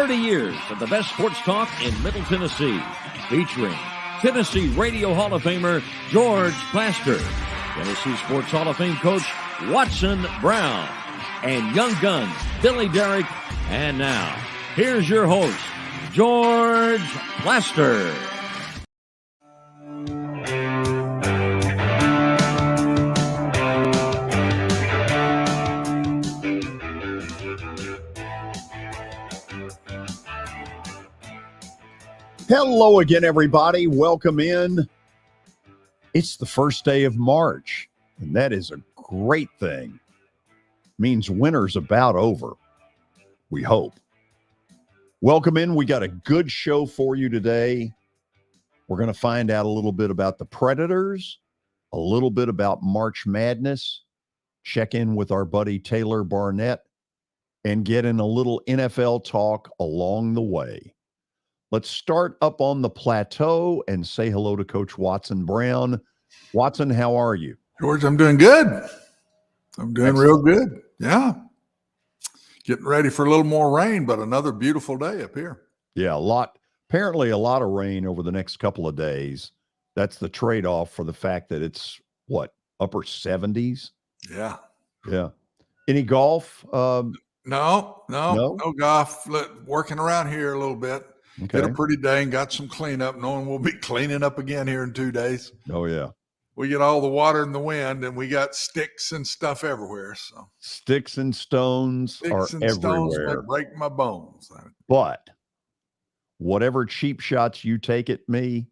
30 years of the best sports talk in Middle Tennessee, featuring Tennessee Radio Hall of Famer George Plaster, Tennessee Sports Hall of Fame coach Watson Brown, and young guns Billy Derrick. And now, here's your host, George Plaster. Hello again, everybody. Welcome in. It's the first day of March, and that is a great thing. Means winter's about over, we hope. Welcome in. We got a good show for you today. We're going to find out a little bit about the Predators, a little bit about March Madness, check in with our buddy Taylor Barnette, and get in a little NFL talk along the way. Let's start up on the plateau and say hello to Coach Watson Brown. Watson, how are you? George, I'm doing good. I'm doing Excellent. Real good. Yeah. Getting ready for a little more rain, but another beautiful day up here. Yeah, apparently a lot of rain over the next couple of days. That's the trade-off for the fact that it's, upper 70s? Yeah. Yeah. Any golf? No golf. Working around here a little bit. Okay. Did a pretty day and got some cleanup. Knowing we'll be cleaning up again here in 2 days. Oh, yeah. We get all the water and the wind, and we got sticks and stuff everywhere. So Sticks and stones are everywhere. Stones that break my bones. But whatever cheap shots you take at me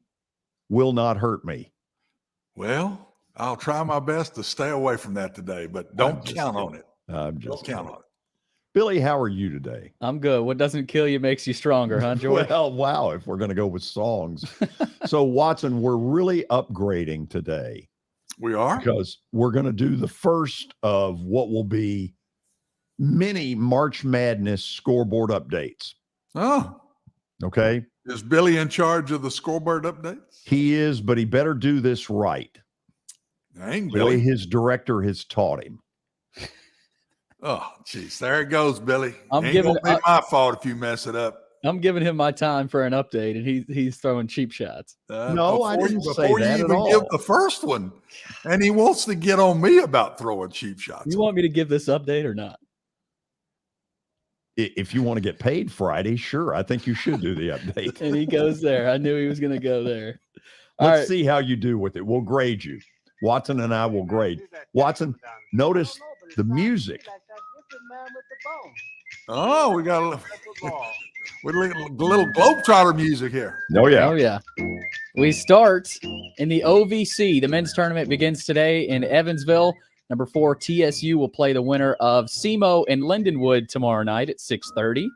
will not hurt me. Well, I'll try my best to stay away from that today, but don't count on it. Don't count on it. Billy, how are you today? I'm good. What doesn't kill you makes you stronger, huh, George? Well, wow, if we're going to go with songs. So, Watson, we're really upgrading today. We are? Because we're going to do the first of what will be many March Madness scoreboard updates. Oh. Okay? Is Billy in charge of the scoreboard updates? He is, but he better do this right. Dang, The Billy. way his director has taught him. Oh, geez. There it goes, Billy. I'm Ain't giving gonna be my fault if you mess it up. I'm giving him my time for an update, and he's throwing cheap shots. No, I didn't say before that you at even all. give the first one, and he wants to get on me about throwing cheap shots. You want me to give this update or not? If you want to get paid Friday, sure. I think you should do the update. And he goes there. I knew he was going to go there. Let's see how you do with it. We'll grade you. Watson and I will grade. Watson, notice the music. Oh, we got a little Globetrotter music here. Oh, yeah. Oh, yeah. We start in the OVC. The men's tournament begins today in Evansville. Number 4, TSU will play the winner of SEMO and Lindenwood tomorrow night at 6:30.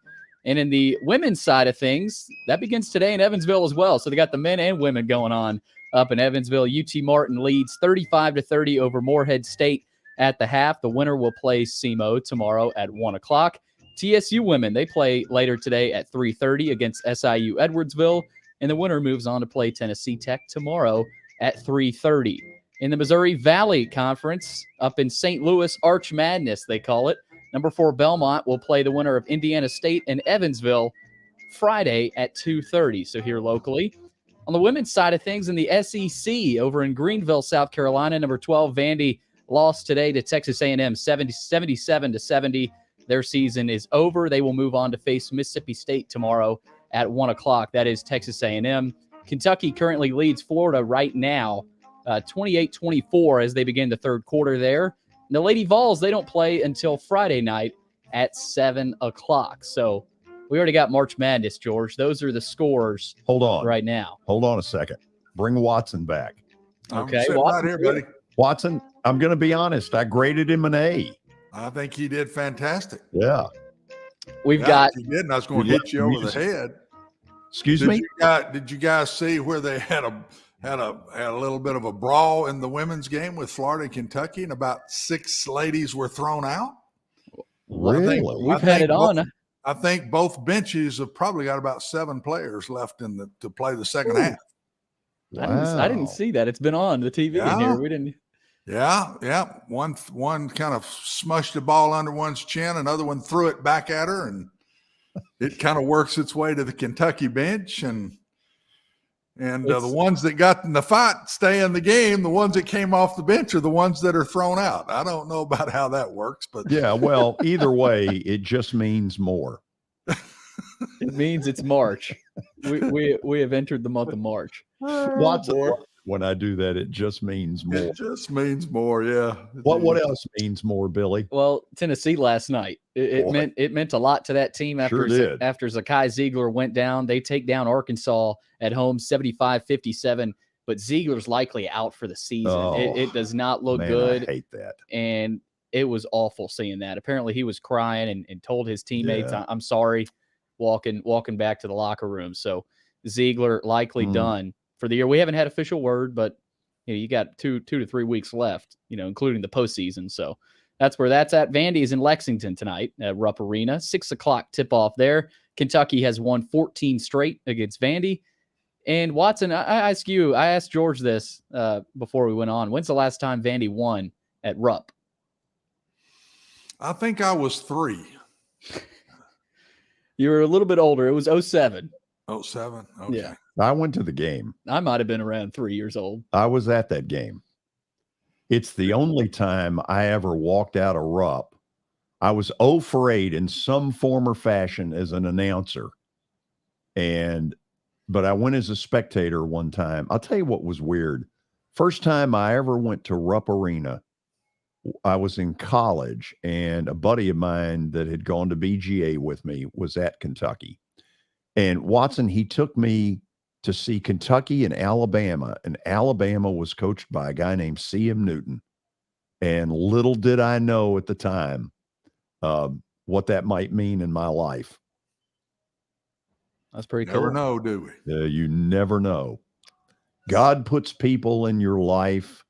And in the women's side of things, that begins today in Evansville as well. So they got the men and women going on up in Evansville. UT Martin leads 35-30 over Morehead State at the half. The winner will play SEMO tomorrow at 1 o'clock. TSU women, they play later today at 3:30 against SIU Edwardsville. And the winner moves on to play Tennessee Tech tomorrow at 3:30. In the Missouri Valley Conference, up in St. Louis, Arch Madness, they call it. Number 4, Belmont will play the winner of Indiana State and Evansville Friday at 2:30. So here locally. On the women's side of things, in the SEC over in Greenville, South Carolina, number 12, Vandy lost today to Texas A&M 77-70. Their season is over. They will move on to face Mississippi State tomorrow at 1 o'clock. That is Texas A&M. Kentucky currently leads Florida right now, 28-24 as they begin the third quarter there. And the Lady Vols, they don't play until Friday night at 7 o'clock. So we already got March Madness, George. Those are the scores. Hold on. Right now. Hold on a second. Bring Watson back. Okay. Watson, right here, buddy. Watson, I'm going to be honest. I graded him an A. I think he did fantastic. Yeah. We've got. He did, and I was going to hit you over the head. Excuse me? Did you guys see where they had a little bit of a brawl in the women's game with Florida and Kentucky, and about 6 ladies were thrown out? Really? We've had it on. I think both benches have probably got about 7 players left to play the second half. I didn't see that. It's been on the TV in here. We didn't. Yeah. One kind of smushed the ball under one's chin. Another one threw it back at her, and it kind of works its way to the Kentucky bench, and the ones that got in the fight stay in the game. The ones that came off the bench are the ones that are thrown out. I don't know about how that works, but yeah, well, either way, it just means more. It means it's March. We have entered the month of March. Watson, when I do that, it just means more. It just means more, yeah. What else means more, Billy? Well, Tennessee last night. It meant a lot to that team after after Zakai Zeigler went down. They take down Arkansas at home 75-57, but Ziegler's likely out for the season. It does not look good. I hate that. And it was awful seeing that. Apparently he was crying and told his teammates, I'm sorry, walking back to the locker room. So Zeigler likely done for the year. We haven't had official word, but you got two to 3 weeks left, including the postseason. So that's where that's at. Vandy is in Lexington tonight at Rupp Arena, 6:00 tip off there. Kentucky has won 14 straight against Vandy. And Watson, I asked George this before we went on. When's the last time Vandy won at Rupp? I think I was 3. You were a little bit older. It was 07. 07? Okay. Yeah. I went to the game. I might have been around 3 years old. I was at that game. It's the only time I ever walked out of Rupp. I was 0 for 8 in some form or fashion as an announcer. But I went as a spectator one time. I'll tell you what was weird. First time I ever went to Rupp Arena, I was in college, and a buddy of mine that had gone to BGA with me was at Kentucky. And Watson, he took me to see Kentucky and Alabama was coached by a guy named C.M. Newton. And little did I know at the time what that might mean in my life. That's pretty cool. Never know, do we? You never know. God puts people in your life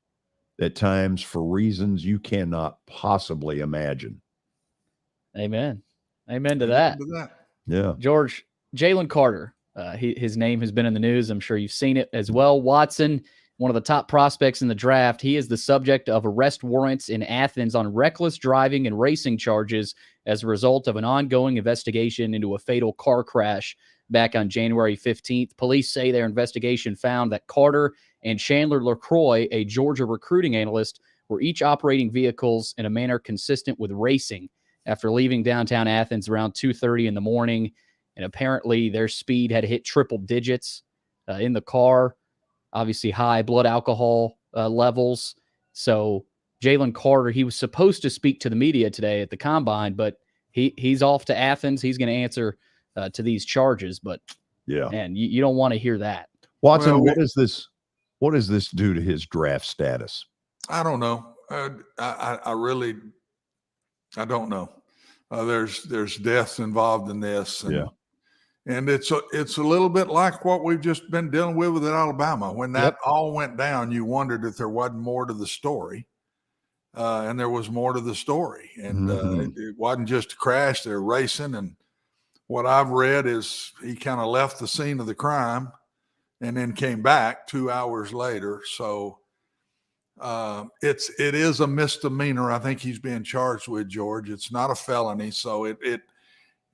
at times for reasons you cannot possibly imagine. Amen. Amen to that. Yeah. George, Jalen Carter, his name has been in the news. I'm sure you've seen it as well. Watson, one of the top prospects in the draft. He is the subject of arrest warrants in Athens on reckless driving and racing charges as a result of an ongoing investigation into a fatal car crash back on January 15th. Police say their investigation found that Carter and Chandler LaCroix, a Georgia recruiting analyst, were each operating vehicles in a manner consistent with racing after leaving downtown Athens around 2:30 in the morning. And apparently their speed had hit triple digits in the car, obviously high blood alcohol levels. So Jalen Carter, he was supposed to speak to the media today at the Combine, but he's off to Athens. He's going to answer to these charges. But, man, you don't want to hear that. Watson, what does this do to his draft status? I don't know. I really don't know. There's deaths involved in this. And it's a little bit like what we've just been dealing with at Alabama. When that all went down, you wondered if there wasn't more to the story. And there was more to the story. And it wasn't just a crash. They're racing. And what I've read is he kind of left the scene of the crime and then came back 2 hours later. So it is a misdemeanor. I think he's being charged with, George. It's not a felony. So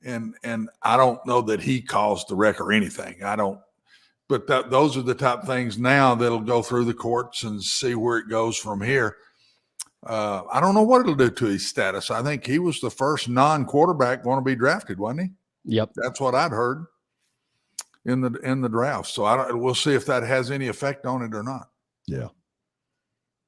and I don't know that he caused the wreck or anything. I don't, but those are the type of things now that'll go through the courts and see where it goes from here. I don't know what it'll do to his status. I think he was the first non-quarterback going to be drafted, wasn't he? Yep. That's what I'd heard in the draft. So we'll see if that has any effect on it or not. Yeah.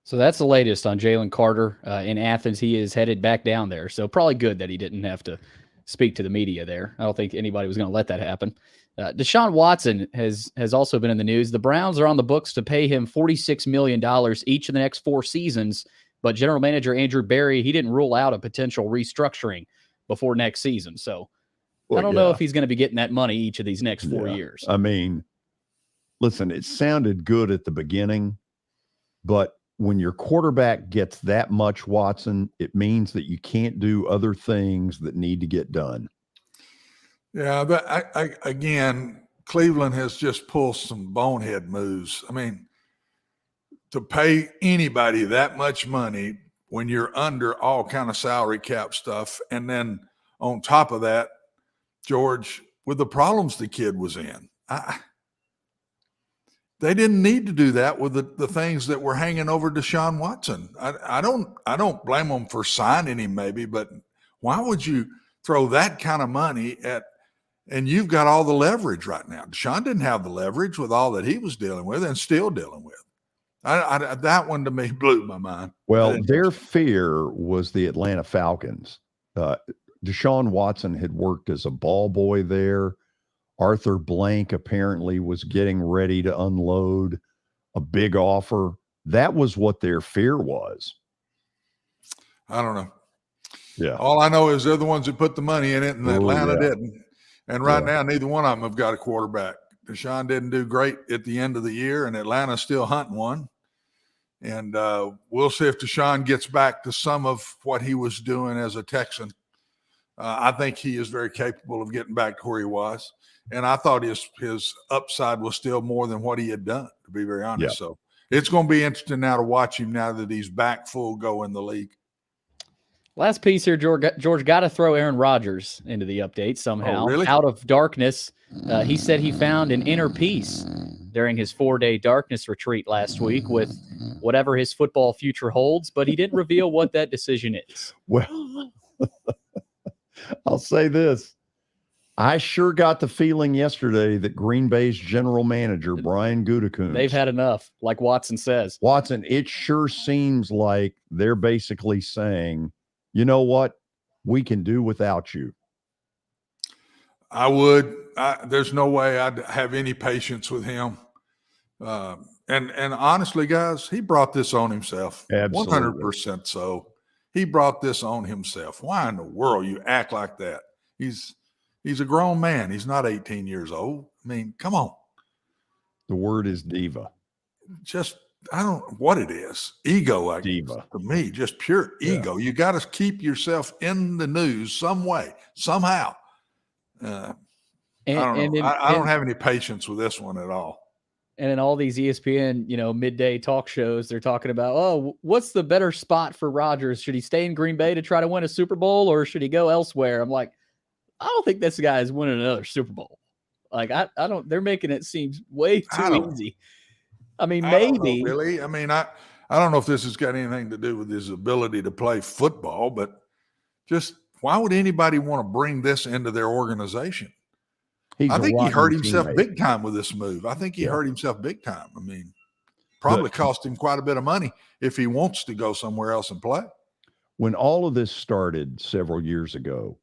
So that's the latest on Jalen Carter in Athens. He is headed back down there. So probably good that he didn't have to speak to the media there. I don't think anybody was going to let that happen. Deshaun Watson has also been in the news. The Browns are on the books to pay him $46 million each of the next 4 seasons. But general manager Andrew Berry, he didn't rule out a potential restructuring before next season. So I don't know if he's going to be getting that money each of these next 4 years. I mean, listen, it sounded good at the beginning, but when your quarterback gets that much, Watson, it means that you can't do other things that need to get done. Yeah, but again, Cleveland has just pulled some bonehead moves. I mean, to pay anybody that much money when you're under all kind of salary cap stuff, and then on top of that, George, with the problems the kid was in. They didn't need to do that with the things that were hanging over Deshaun Watson. I don't blame them for signing him maybe, but why would you throw that kind of money at, and you've got all the leverage right now. Deshaun didn't have the leverage with all that he was dealing with and still dealing with. That one to me blew my mind. Well, their fear was the Atlanta Falcons. Deshaun Watson had worked as a ball boy there. Arthur Blank apparently was getting ready to unload a big offer. That was what their fear was. I don't know. Yeah. All I know is they're the ones who put the money in it, and Atlanta didn't. And right now, neither one of them have got a quarterback. Deshaun didn't do great at the end of the year, and Atlanta's still hunting one. And we'll see if Deshaun gets back to some of what he was doing as a Texan. I think he is very capable of getting back to where he was. And I thought his upside was still more than what he had done, to be very honest. So it's going to be interesting now to watch him now that he's back full go in the league. Last piece here, George got to throw Aaron Rodgers into the update somehow. Oh, really? Out of darkness, he said he found an inner peace during his 4-day darkness retreat last week with whatever his football future holds, but he didn't reveal what that decision is. Well, I'll say this. I sure got the feeling yesterday that Green Bay's general manager, Brian Gutekunst, they've had enough, like Watson says. Watson, it sure seems like they're basically saying, you know what? We can do without you. I would. There's no way I'd have any patience with him. And honestly, guys, he brought this on himself. Absolutely. 100% so. He brought this on himself. Why in the world you act like that? He's a grown man. He's not 18 years old. I mean, come on. The word is diva. Just, I don't know what it is. Ego, Diva. To me, just pure ego. You got to keep yourself in the news some way, somehow. I don't have any patience with this one at all. And in all these ESPN, midday talk shows, they're talking about, oh, what's the better spot for Rodgers? Should he stay in Green Bay to try to win a Super Bowl, or should he go elsewhere? I'm like, I don't think this guy is winning another Super Bowl. Like, I don't. They're making it seem way too easy. I mean, maybe. Really? I mean, I don't know if this has got anything to do with his ability to play football, but just why would anybody want to bring this into their organization? I think he hurt himself big time with this move. I think he hurt himself big time. I mean, probably cost him quite a bit of money if he wants to go somewhere else and play. When all of this started several years ago,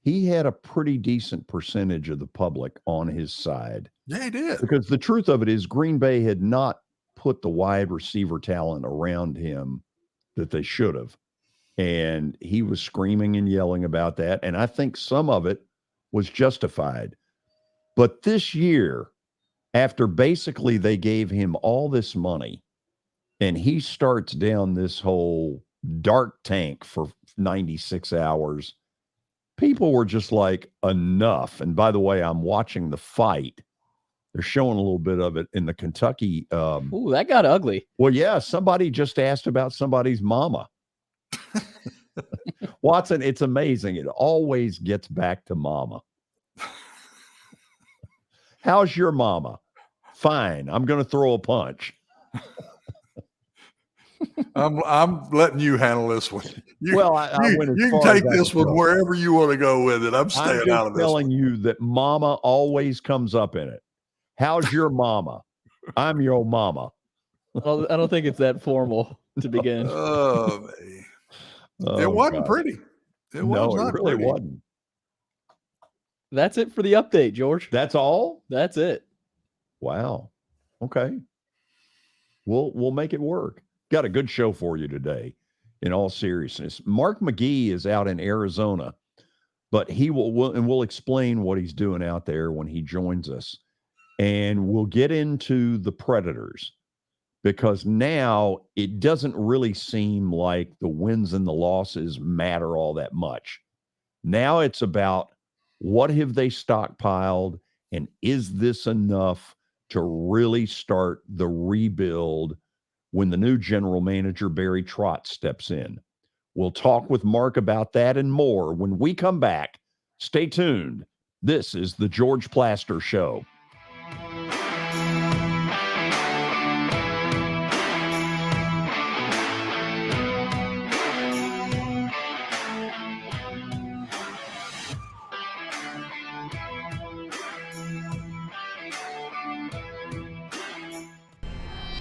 he had a pretty decent percentage of the public on his side. Yeah, he did. Because the truth of it is Green Bay had not put the wide receiver talent around him that they should have. And he was screaming and yelling about that. And I think some of it was justified. But this year, after basically they gave him all this money and he starts down this whole dark tank for 96 hours, people were just like, enough. And by the way, I'm watching the fight. They're showing a little bit of it in the Kentucky. Ooh, that got ugly. Well, yeah, somebody just asked about somebody's mama. Watson, it's amazing. It always gets back to mama. How's your mama? Fine. I'm going to throw a punch. I'm letting you handle this one. You can take this one wherever you want to go with it. I'm staying out of this. I'm telling you that mama always comes up in it. How's your mama? I'm your mama. Well, I don't think it's that formal to begin. Oh, man. It wasn't pretty. It really wasn't. That's it for the update, George. That's all? That's it. Wow. Okay. We'll make it work. Got a good show for you today, in all seriousness. Mark McGee is out in Arizona, but we'll explain what he's doing out there when he joins us. And we'll get into the Predators, because now it doesn't really seem like the wins and the losses matter all that much. Now it's about, what have they stockpiled, and is this enough to really start the rebuild when the new general manager, Barry Trotz, steps in? We'll talk with Mark about that and more when we come back. Stay tuned This is the George Plaster Show.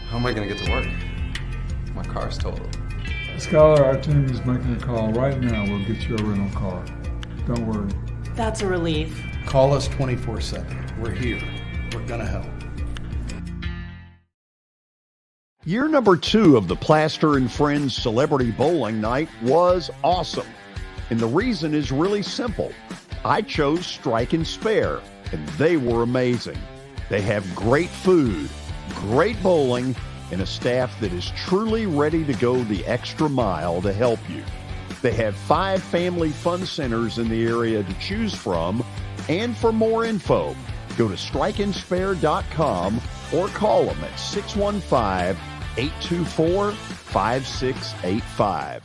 How am I going to get to work? My car's totaled. Skylar, our team is making a call right now. We'll get you a rental car. Don't worry. That's a relief. Call us 24/7. We're here. We're going to help. Year number 2 of the Plaster and Friends Celebrity Bowling Night was awesome. And the reason is really simple. I chose Strike and Spare, and they were amazing. They have great food, great bowling, and a staff that is truly ready to go the extra mile to help you. They have 5 family fun centers in the area to choose from, and for more info, go to strikeandspare.com or call them at 615-824-5685.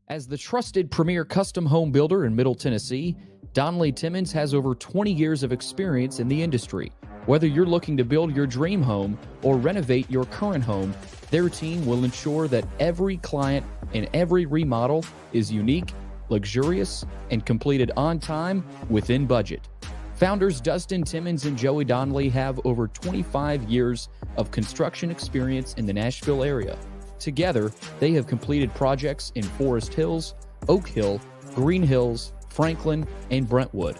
As the trusted premier custom home builder in Middle Tennessee, Donnelly Timmons has over 20 years of experience in the industry. Whether you're looking to build your dream home or renovate your current home, their team will ensure that every client and every remodel is unique, luxurious, and completed on time within budget. Founders Dustin Timmons and Joey Donnelly have over 25 years of construction experience in the Nashville area. Together, they have completed projects in Forest Hills, Oak Hill, Green Hills, Franklin, and Brentwood.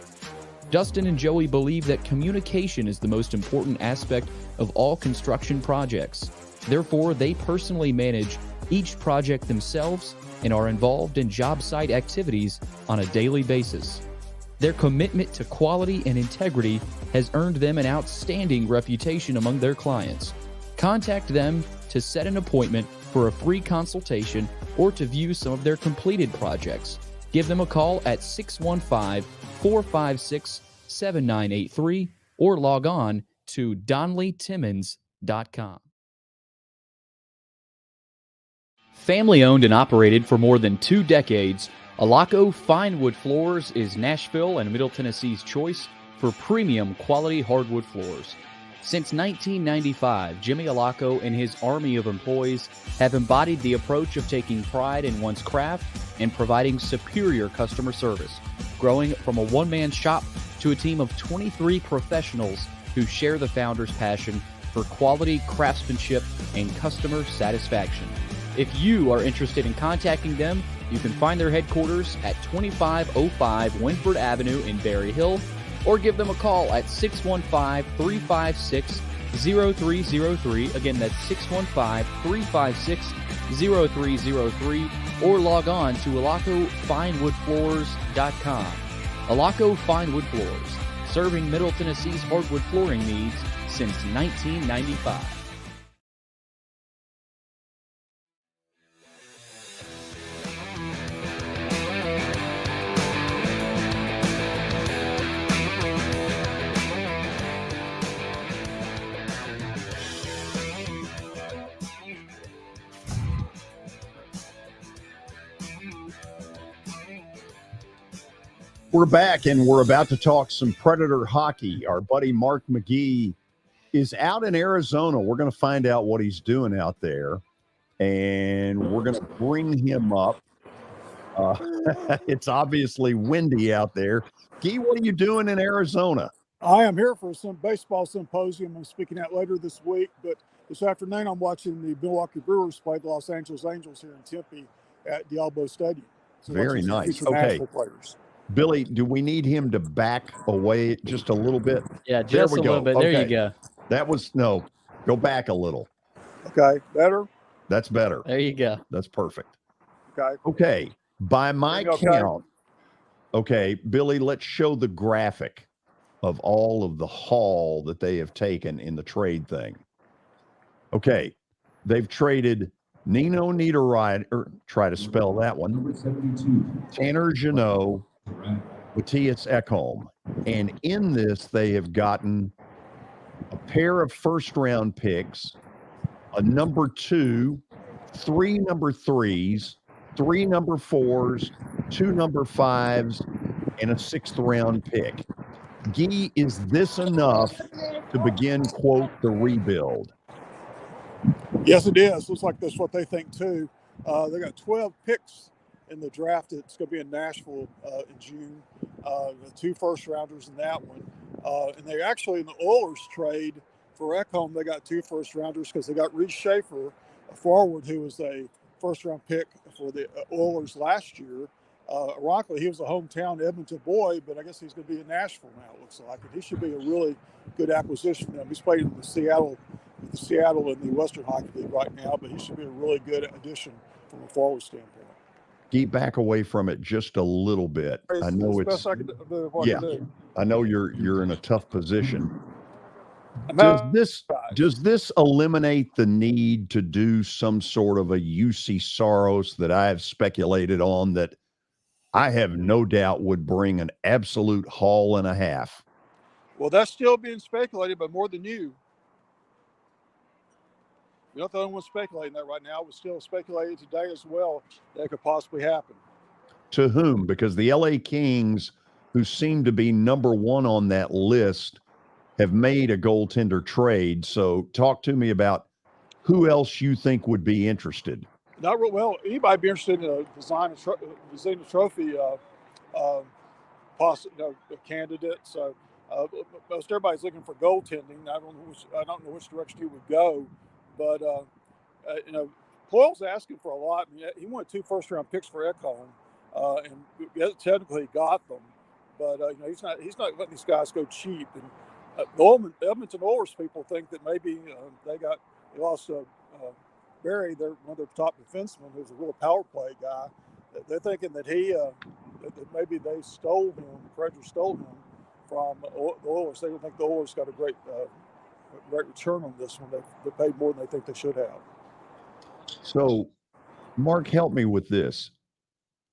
Dustin and Joey believe that communication is the most important aspect of all construction projects. Therefore, they personally manage each project themselves and are involved in job site activities on a daily basis. Their commitment to quality and integrity has earned them an outstanding reputation among their clients. Contact them to set an appointment for a free consultation or to view some of their completed projects. Give them a call at 615-456-7983 or log on to DonnellyTimmons.com. Family owned and operated for more than 2 decades, Alaco Fine Wood Floors is Nashville and Middle Tennessee's choice for premium quality hardwood floors. Since 1995, Jimmy Alaco and his army of employees have embodied the approach of taking pride in one's craft and providing superior customer service, growing from a one-man shop to a team of 23 professionals who share the founder's passion for quality craftsmanship and customer satisfaction. If you are interested in contacting them, you can find their headquarters at 2505 Winford Avenue in Berry Hill, or give them a call at 615-356-0303. Again, that's 615-356-0303, or log on to AlacoFineWoodFloors.com. Alaco Fine Wood Floors, serving Middle Tennessee's hardwood flooring needs since 1995. We're back, and we're about to talk some Predator hockey. Our buddy Mark McGee is out in Arizona. We're going to find out what he's doing out there, and we're going to bring him up. It's obviously windy out there. Gee, what are you doing in Arizona? I am here for some baseball symposium. I'm speaking out later this week, but this afternoon I'm watching the Milwaukee Brewers play the Los Angeles Angels here in Tempe at Diablo Stadium. So very nice. Okay. Players. Billy, do we need him to back away just a little bit? Yeah, just a little bit. Okay. There you go. That was, no, go back a little. Okay, better? That's better. There you go. That's perfect. Okay. Okay, by my count, okay, Billy, let's show the graphic of all of the haul that they have taken in the trade thing. Okay, they've traded Nino Niederreiter, try to spell that one, Tanner Jeannot, Matthias Ekholm. And in this, they have gotten a pair of first-round picks, a number 2, 3 number 3s, 3 number 4s, 2 number 5s, and a 6th round pick. Gee, is this enough to begin, quote, the rebuild? Yes, it is. Looks like that's what they think too. They got 12 picks in the draft. It's going to be in Nashville in June. The 2 first-rounders in that one. And they actually, in the Oilers trade for Ekholm, they got 2 first-rounders because they got Reece Schaefer, a forward who was a first-round pick for the Oilers last year. Ironically, he was a hometown Edmonton boy, but I guess he's going to be in Nashville now, it looks like. And he should be a really good acquisition for them. He's playing in Seattle in the Western Hockey League right now, but he should be a really good addition from a forward standpoint. Get back away from it just a little bit. I know it's I know you're in a tough position. Does this eliminate the need to do some sort of a UC Saros that I have speculated on that I have no doubt would bring an absolute haul and a half? Well, that's still being speculated, but more than you. You're not the only one speculating that right now. It was still speculated today as well that it could possibly happen. To whom? Because the LA Kings, who seem to be number 1 on that list, have made a goaltender trade. So talk to me about who else you think would be interested. Not real well. Anybody be interested in designing a trophy candidate? So most everybody's looking for goaltending. I don't know which direction he would go, but Poyle's asking for a lot. I mean, he wanted 2 first-round picks for Ekholm, and technically he got them, but he's not letting these guys go cheap. And the Edmonton Oilers people think that maybe they lost Barry, they're one of their top defensemen, who's a real power play guy. They're thinking that that maybe they stole him, Preds stole him from the Oilers. They don't think the Oilers got a great return on this one. They paid more than they think they should have. So, Mark, help me with this.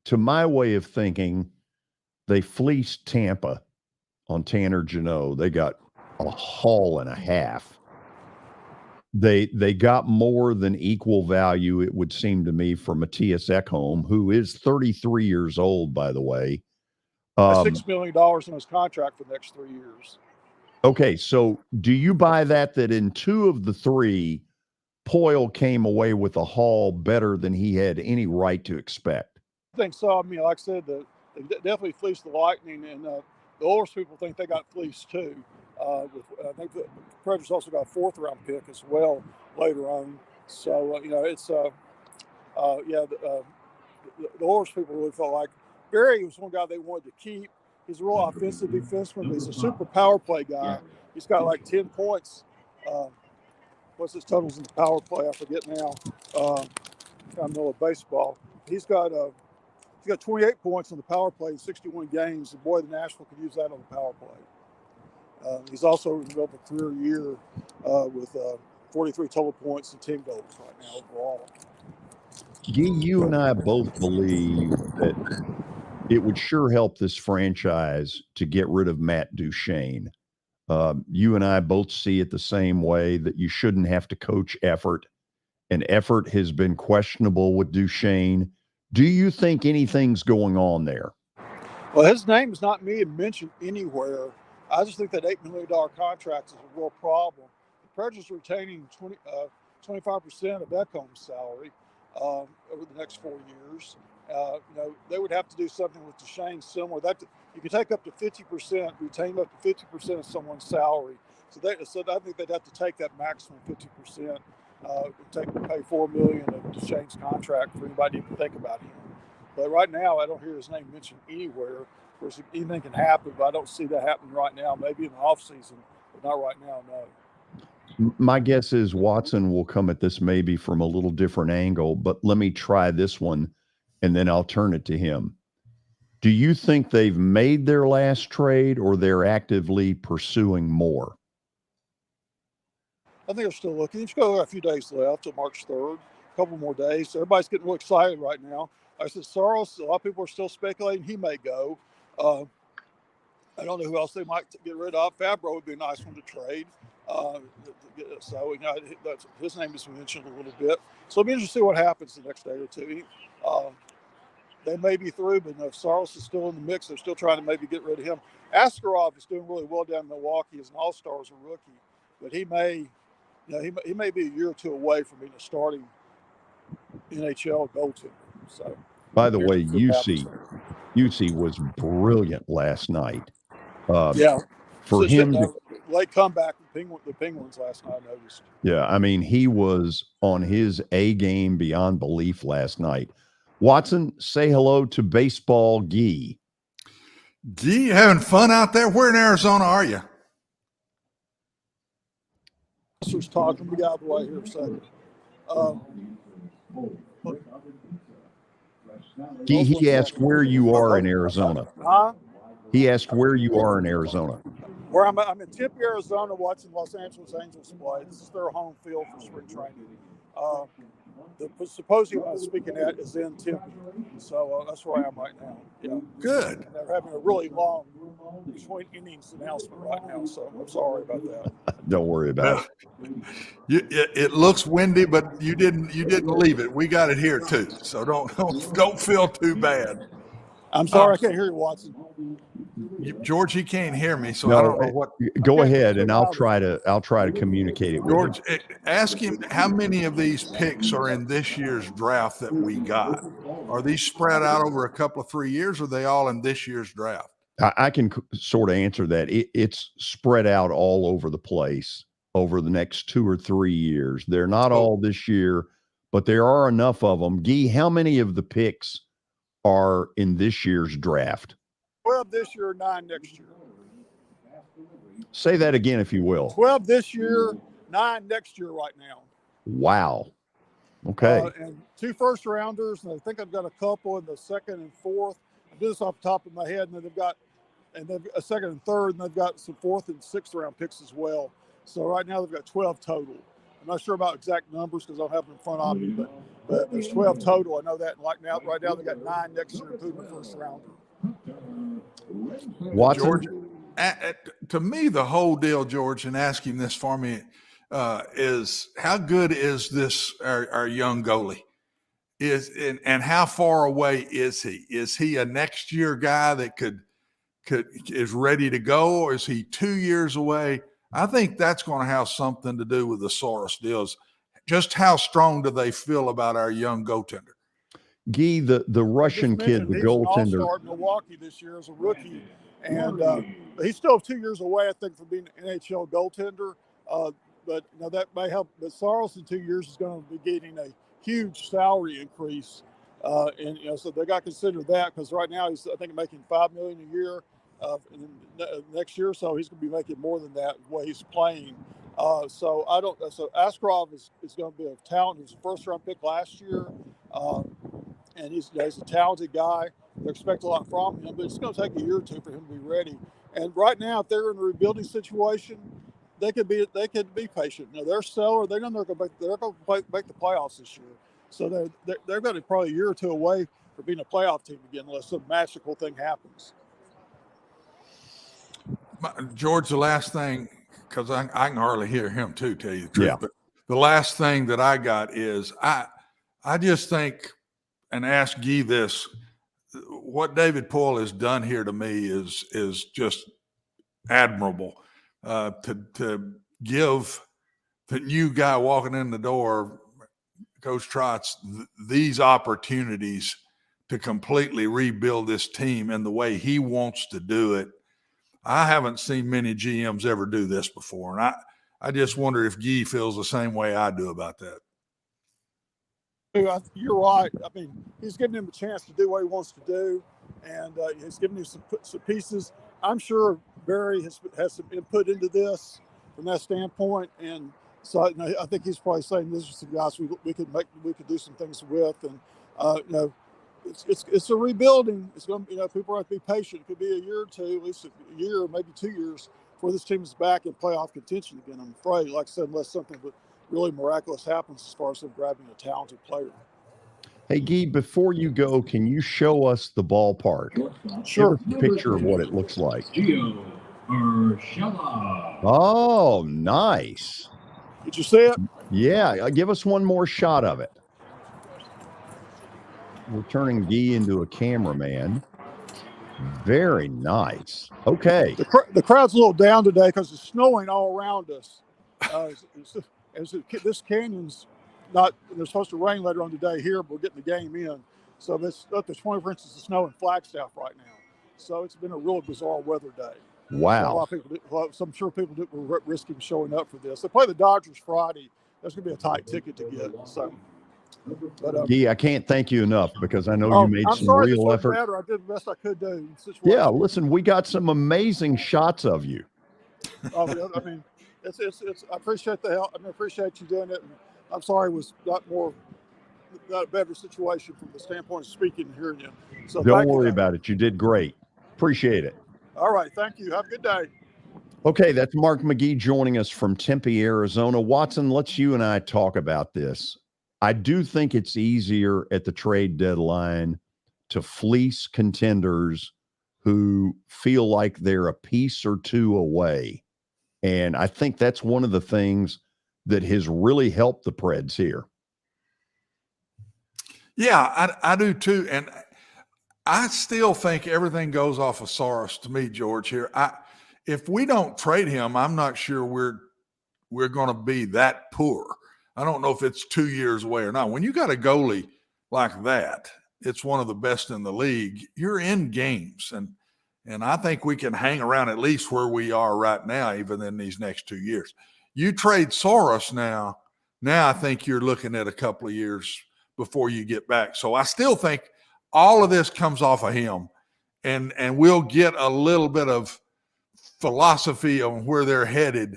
To my way of thinking, they fleeced Tampa on Tanner Jeannot. They got a haul and a half. They got more than equal value, it would seem to me, for Matthias Ekholm, who is 33 years old, by the way. $6 million in his contract for the next 3 years. Okay, so do you buy that in 2 of the 3, Poyle came away with a haul better than he had any right to expect? I think so. I mean, like I said, they definitely fleeced the Lightning, and the Oilers people think they got fleeced too. I think the Predators also got a 4th-round pick as well later on. So it's the Oilers people really felt like Barry was one guy they wanted to keep. He's a real offensive defenseman. He's a super power play guy. He's got like 10 points. What's his totals in the power play? I forget now. I know of baseball. He's got 28 points on the power play in 61 games. And boy, the Nashville could use that on the power play. He's also in the middle of a career year with 43 total points and 10 goals right now overall. You and I both believe that it would sure help this franchise to get rid of Matt Duchene. You and I both see it the same way, that you shouldn't have to coach effort, and effort has been questionable with Duchene. Do you think anything's going on there? Well, his name is not being mentioned anywhere. I just think that $8 million contract is a real problem. The Predators are retaining 25% of Ekholm's salary over the next 4 years. They would have to do something with Duchene similar. You can take up to 50%, retain up to 50% of someone's salary. So I think they'd have to take that maximum 50%, pay $4 million of Duchene's contract for anybody to even think about him. But right now, I don't hear his name mentioned anywhere. Of course, anything can happen, but I don't see that happening right now. Maybe in the offseason, but not right now, no. My guess is Watson will come at this maybe from a little different angle, but let me try this one, and then I'll turn it to him. Do you think they've made their last trade, or they're actively pursuing more? I think they're still looking. You've got a few days left till March 3rd, a couple more days. So everybody's getting real excited right now. Like I said, Saros, a lot of people are still speculating he may go. I don't know who else they might get rid of. Fabro would be a nice one to trade. So his name is mentioned a little bit. So it'll be interesting to see what happens the next day or two. they may be through, but if Saros is still in the mix, they're still trying to maybe get rid of him. Askarov is doing really well down in Milwaukee as an all-star as a rookie, but he may be a year or two away from being a starting NHL goaltender. So, by the way, UC was brilliant last night. For him to late comeback, the Penguins last night, I noticed. Yeah, I mean, he was on his A game beyond belief last night. Watson, say hello to Baseball Gee. Gee, you having fun out there? Where in Arizona are you? Officers talking. We got out of the way here a second. He asked where you are in Arizona. Huh? He asked where you are in Arizona. Where I'm in Tempe, Arizona, watching Los Angeles Angels play. This is their home field for spring training. The symposium I'm speaking at is in Tempe, so that's where I am right now. Yeah. Good. They're having a really long between innings announcement right now, so I'm sorry about that. Don't worry about it. It looks windy, but you didn't leave it. We got it here too, so don't feel too bad. I'm sorry, I can't hear you, Watson. George, he can't hear me, so no, I don't know what. Go ahead, and I'll try to communicate it with George, him. ask him how many of these picks are in this year's draft that we got. Are these spread out over a couple of 3 years, or are they all in this year's draft? I can sort of answer that. It's spread out all over the place over the next 2 or 3 years. They're not all this year, but there are enough of them. Gee, how many of the picks are in this year's draft? 12 this year, 9 next year. Say that again, if you will. 12 this year, 9 next year right now. Wow. Okay. And 2 first rounders, and I think I've got a couple in the second and fourth. I do this off the top of my head, and then they've got a second and third, and they've got some fourth and sixth round picks as well. So right now they've got 12 total. I'm not sure about exact numbers because I don't have them in front of me, but there's 12 total. I know that. And right now they've got 9 next year, including the first rounder. Watson? George, to me, the whole deal, George, and ask him this for me, is how good is this our young goalie? And how far away is he? Is he a next year guy that is ready to go, or is he 2 years away? I think that's going to have something to do with the Soros deals. Just how strong do they feel about our young goaltender? Gee, the Russian kid, the goaltender. He's an all-star in Milwaukee this year as a rookie, and he's still 2 years away, I think, from being an NHL goaltender. But that may help. But Saros in 2 years is going to be getting a huge salary increase, and so they got to consider that because right now he's, I think, making $5 million a year. Next year, so he's going to be making more than that the way he's playing. So Askarov is going to be a talent. He was a first-round pick last year. And he's a talented guy. They expect a lot from him, but it's going to take a year or two for him to be ready. And right now, if they're in a rebuilding situation, they could be patient. They're stellar. They're going to make the playoffs this year. So they're going to probably a year or two away from being a playoff team again, unless some magical thing happens. George, the last thing, because I can hardly hear him too, tell you the truth. Yeah. But the last thing that I got is I just think, and ask Guy this, what David Poyle has done here to me is just admirable. To give the new guy walking in the door, Coach Trotz, these opportunities to completely rebuild this team in the way he wants to do it. I haven't seen many GMs ever do this before. And I just wonder if Guy feels the same way I do about that. You're right. I mean, he's giving him a chance to do what he wants to do, and he's giving him some pieces. I'm sure Barry has some input into this from that standpoint, and so I think he's probably saying these are some guys we could do some things with, and it's a rebuilding. It's going to people have to be patient. It could be a year or two, at least a year, maybe 2 years before this team is back in playoff contention again. I'm afraid, like I said, unless something really miraculous happens as far as them grabbing a talented player. Hey, Guy, before you go, can you show us the ballpark? Sure. Give us a picture of what it looks like. Oh, nice. Did you see it? Yeah. Give us one more shot of it. We're turning Gee into a cameraman. Very nice. Okay. The crowd's a little down today because it's snowing all around us. This canyon's not, they're supposed to rain later on today here, but we're getting the game in. So there's 24 inches of snow in Flagstaff right now. So it's been a really bizarre weather day. Wow. So a lot of people, I'm sure people were risking showing up for this. They play the Dodgers Friday. That's going to be a tight ticket to get. So, but, Gee, I can't thank you enough because I know you made some real effort. Better. I did the best I could do. Yeah, listen, we got some amazing shots of you. I mean, it's. I appreciate the help. I appreciate you doing it. And I'm sorry it was not a better situation from the standpoint of speaking and hearing you. So don't worry about it. You did great. Appreciate it. All right. Thank you. Have a good day. Okay, that's Mark McGee joining us from Tempe, Arizona. Watson, let's you and I talk about this. I do think it's easier at the trade deadline to fleece contenders who feel like they're a piece or two away. And I think that's one of the things that has really helped the Preds here. Yeah, I do too. And I still think everything goes off of Saros to me, George, here. If we don't trade him, I'm not sure we're going to be that poor. I don't know if it's 2 years away or not. When you got a goalie like that, it's one of the best in the league. You're in games, and I think we can hang around at least where we are right now, even in these next 2 years. You trade Saros now I think you're looking at a couple of years before you get back. So I still think all of this comes off of him, and we'll get a little bit of philosophy on where they're headed,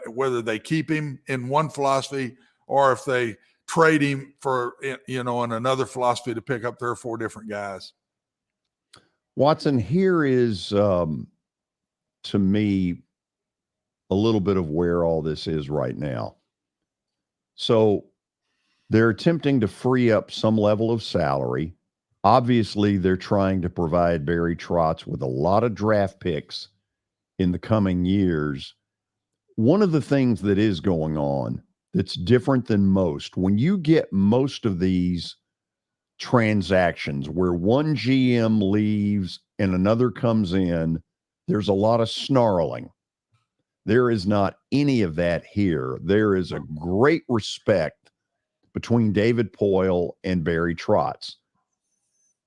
whether they keep him in one philosophy or if they trade him for, in another philosophy to pick up 3 or 4 different guys. Watson, here is, to me, a little bit of where all this is right now. So they're attempting to free up some level of salary. Obviously, they're trying to provide Barry Trotz with a lot of draft picks in the coming years. One of the things that is going on that's different than most, when you get most of these transactions where one GM leaves and another comes in, there's a lot of snarling. There is not any of that here. There is a great respect between David Poile and Barry Trotz.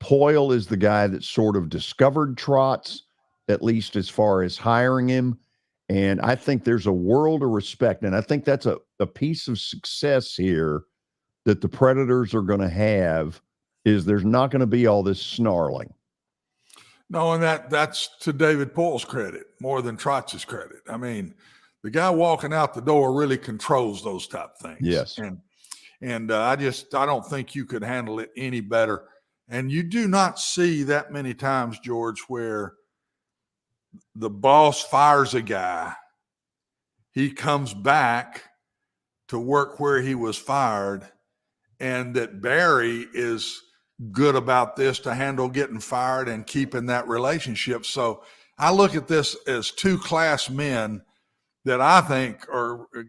Poile is the guy that sort of discovered Trotz, at least as far as hiring him. And I think there's a world of respect. And I think that's a piece of success here that the Predators are going to have, is there's not going to be all this snarling. No, and that's to David Poile's credit more than Trotz's credit. I mean, the guy walking out the door really controls those type things. Yes. And I don't think you could handle it any better. And you do not see that many times, George, where the boss fires a guy, he comes back to work where he was fired, and that Barry is good about this to handle getting fired and keeping that relationship. So I look at this as 2 class men that I think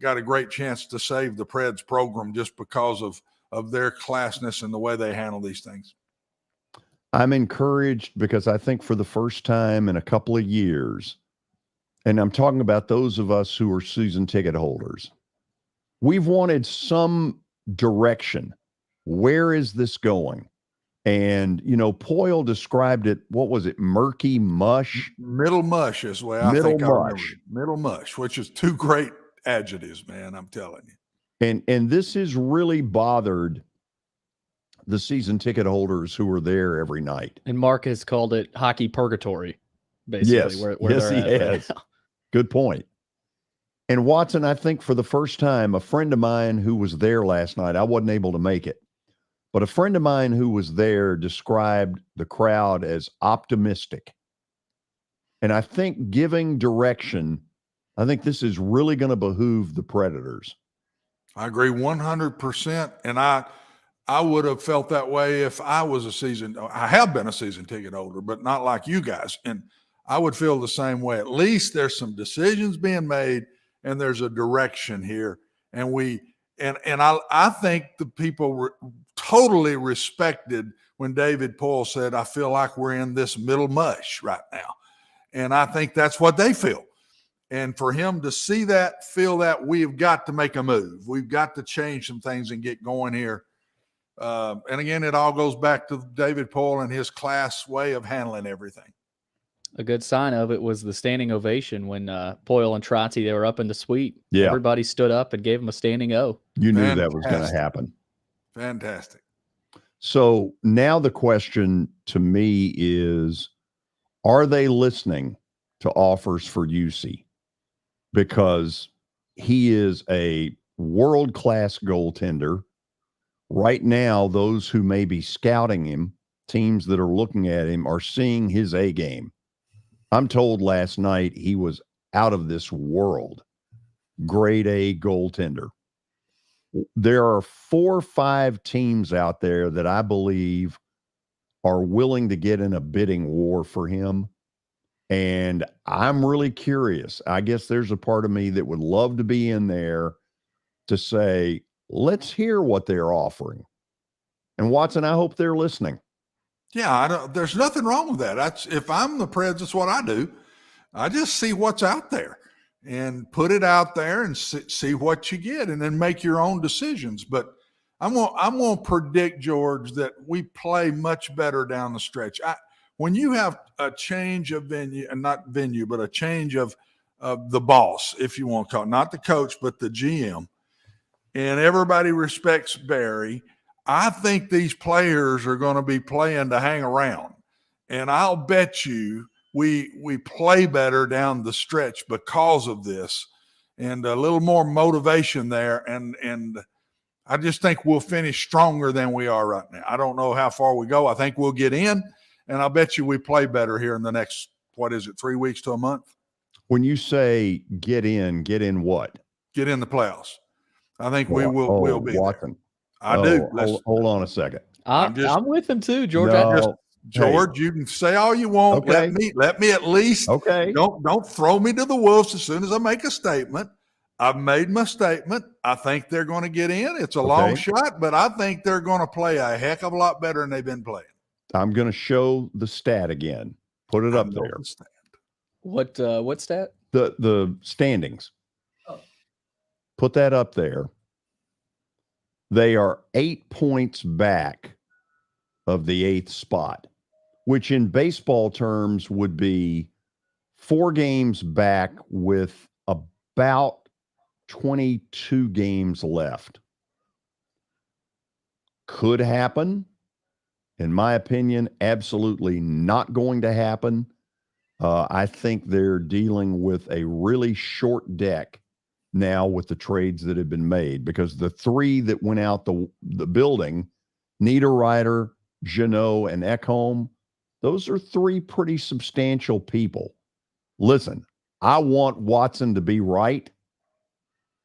got a great chance to save the Preds program just because of their classness and the way they handle these things. I'm encouraged because I think for the first time in a couple of years, and I'm talking about those of us who are season ticket holders, we've wanted some direction. Where is this going? And, Poile described it, what was it, murky mush? Middle mush is the way I think I remember it. Middle mush, which is 2 great adjectives, man, I'm telling you. And this has really bothered the season ticket holders who are there every night. And Mark has called it hockey purgatory, basically. Yes, where yes, he has. Good point. And Watson, I think for the first time, a friend of mine who was there last night, I wasn't able to make it, but a friend of mine who was there described the crowd as optimistic. And I think giving direction, I think this is really going to behoove the Predators. I agree 100%. And I would have felt that way if I was I have been a season ticket holder, but not like you guys. And I would feel the same way. At least there's some decisions being made and there's a direction here. And I think the people totally respected when David Poyle said, I feel like we're in this middle mush right now. And I think that's what they feel. And for him to see that, feel that, we've got to make a move. We've got to change some things and get going here. And again, it all goes back to David Poyle and his class way of handling everything. A good sign of it was the standing ovation when Poyle and Trotty, they were up in the suite. Yeah. Everybody stood up and gave him a standing O. You knew that was going to happen. Fantastic. So now the question to me is, are they listening to offers for UC? Because he is a world-class goaltender. Right now, those who may be scouting him, teams that are looking at him, are seeing his A game. I'm told last night he was out of this world. Grade A goaltender. There are 4 or 5 teams out there that I believe are willing to get in a bidding war for him. And I'm really curious. I guess there's a part of me that would love to be in there to say, let's hear what they're offering. And Watson, I hope they're listening. Yeah, there's nothing wrong with that. If I'm the Preds, that's what I do. I just see what's out there and put it out there and see what you get, and then make your own decisions. But I'm going to predict, George, that we play much better down the stretch. When you have a change of venue, and not venue, but a change of the boss, if you want to call it, not the coach, but the GM, and everybody respects Barry, I think these players are going to be playing to hang around. And I'll bet you we play better down the stretch because of this, and a little more motivation there. And I just think we'll finish stronger than we are right now. I don't know how far we go. I think we'll get in, and I'll bet you we play better here in the next, 3 weeks to a month? When you say get in what? Get in the playoffs. I think we'll be Watson. There. I do. Hold on a second. I'm with him too, George. No, George, you can say all you want. Okay. Let me at least. Okay. Don't throw me to the wolves as soon as I make a statement. I've made my statement. I think they're going to get in. It's a long shot, but I think they're going to play a heck of a lot better than they've been playing. I'm going to show the stat again. Put it up there. What stat? The standings. Oh. Put that up there. They are 8 points back of the 8th spot, which in baseball terms would be 4 games back with about 22 games left. Could happen. In my opinion, absolutely not going to happen. I think they're dealing with a really short deck now with the trades that have been made, because the 3 that went out the building, Niederreiter, Jeannot, and Ekholm, those are 3 pretty substantial people. Listen, I want Watson to be right.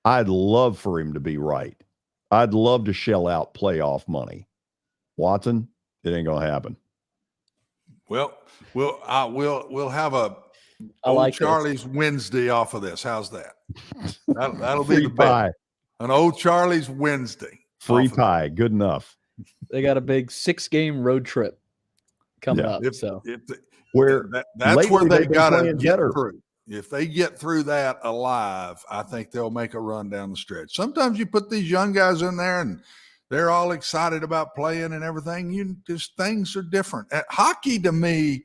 I'd love for him to be right. I'd love to shell out playoff money. Watson, it ain't gonna happen. Well, we'll have a like Charlie's Wednesday off of this. How's that? That'll be Free the pie. bet. An old Charlie's Wednesday. Free pie. Good enough. They got a big 6-game road trip coming up. That's Where they got to get better. through. If they get through that alive, I think they'll make a run down the stretch. Sometimes you put these young guys in there and they're all excited about playing and everything. Things are different. At hockey, to me,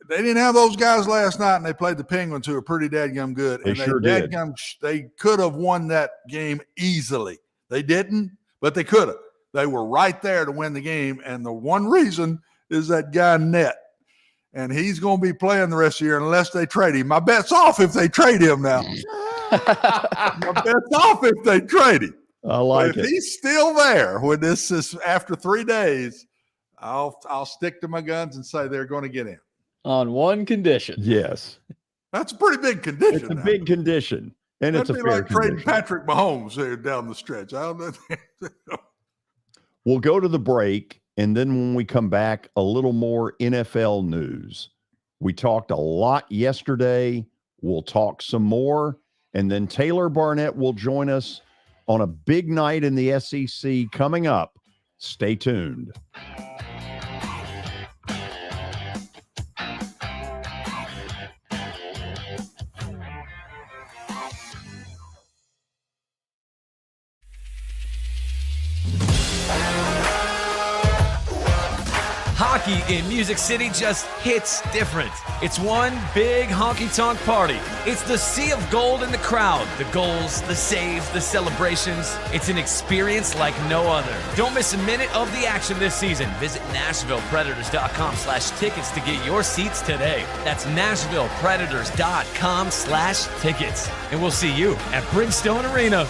they didn't have those guys last night, and they played the Penguins, who are pretty dadgum good. They sure did. They could have won that game easily. They didn't, but they could have. They were right there to win the game, and the one reason is that guy Net. And he's going to be playing the rest of the year unless they trade him. My bet's off if they trade him now. My bet's off if they trade him. I like it. If he's still there when this is after 3 days, I'll stick to my guns and say they're going to get in. On one condition. Yes. That's a pretty big condition. It's a big condition. And That'd it's a be fair like trading condition. Patrick Mahomes there down the stretch. I don't know. We'll go to the break. And then when we come back, a little more NFL news. We talked a lot yesterday. We'll talk some more. And then Taylor Barnette will join us on a big night in the SEC coming up Stay tuned. Hockey in Music City just hits different. It's one big honky-tonk party. It's the sea of gold in the crowd. The goals, the saves, the celebrations. It's an experience like no other. Don't miss a minute of the action this season. Visit NashvillePredators.com/tickets to get your seats today. That's NashvillePredators.com/tickets. And we'll see you at Bridgestone Arena.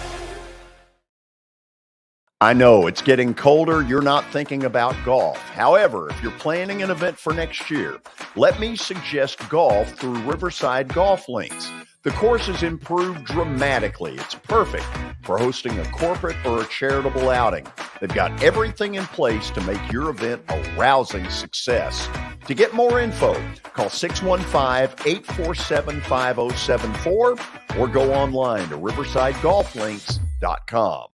I know it's getting colder. You're not thinking about golf. However, if you're planning an event for next year, let me suggest golf through Riverside Golf Links. The course has improved dramatically. It's perfect for hosting a corporate or a charitable outing. They've got everything in place to make your event a rousing success. To get more info, call 615-847-5074 or go online to riversidegolflinks.com.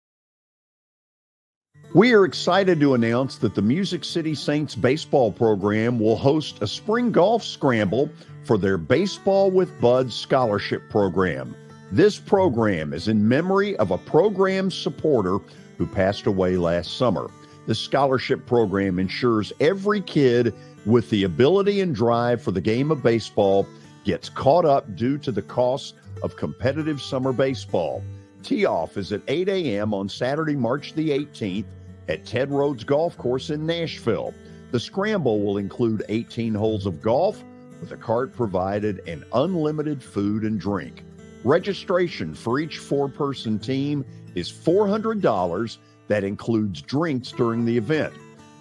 We are excited to announce that the Music City Saints baseball program will host a spring golf scramble for their Baseball with Buds scholarship program. This program is in memory of a program supporter who passed away last summer. The scholarship program ensures every kid with the ability and drive for the game of baseball gets caught up due to the cost of competitive summer baseball. Tee-off is at 8 a.m. on Saturday, March the 18th at Ted Rhodes Golf Course in Nashville. The scramble will include 18 holes of golf with a cart provided and unlimited food and drink. Registration for each four-person team is $400. That includes drinks during the event.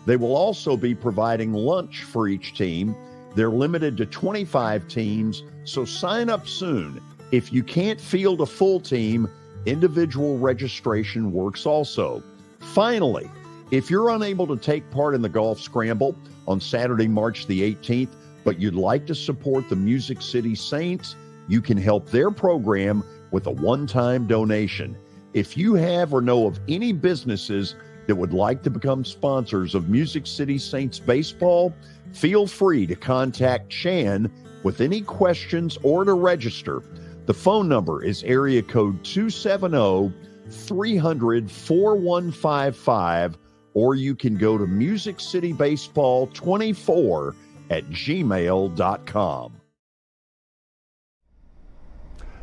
They will also be providing lunch for each team. They're limited to 25 teams, so sign up soon. If you can't field a full team, individual registration works also. Finally, if you're unable to take part in the golf scramble on Saturday, March the 18th, but you'd like to support the Music City Saints, you can help their program with a one-time donation. If you have or know of any businesses that would like to become sponsors of Music City Saints baseball, feel free to contact Chan with any questions or to register. The phone number is area code 270-300-4155, or you can go to musiccitybaseball24@gmail.com.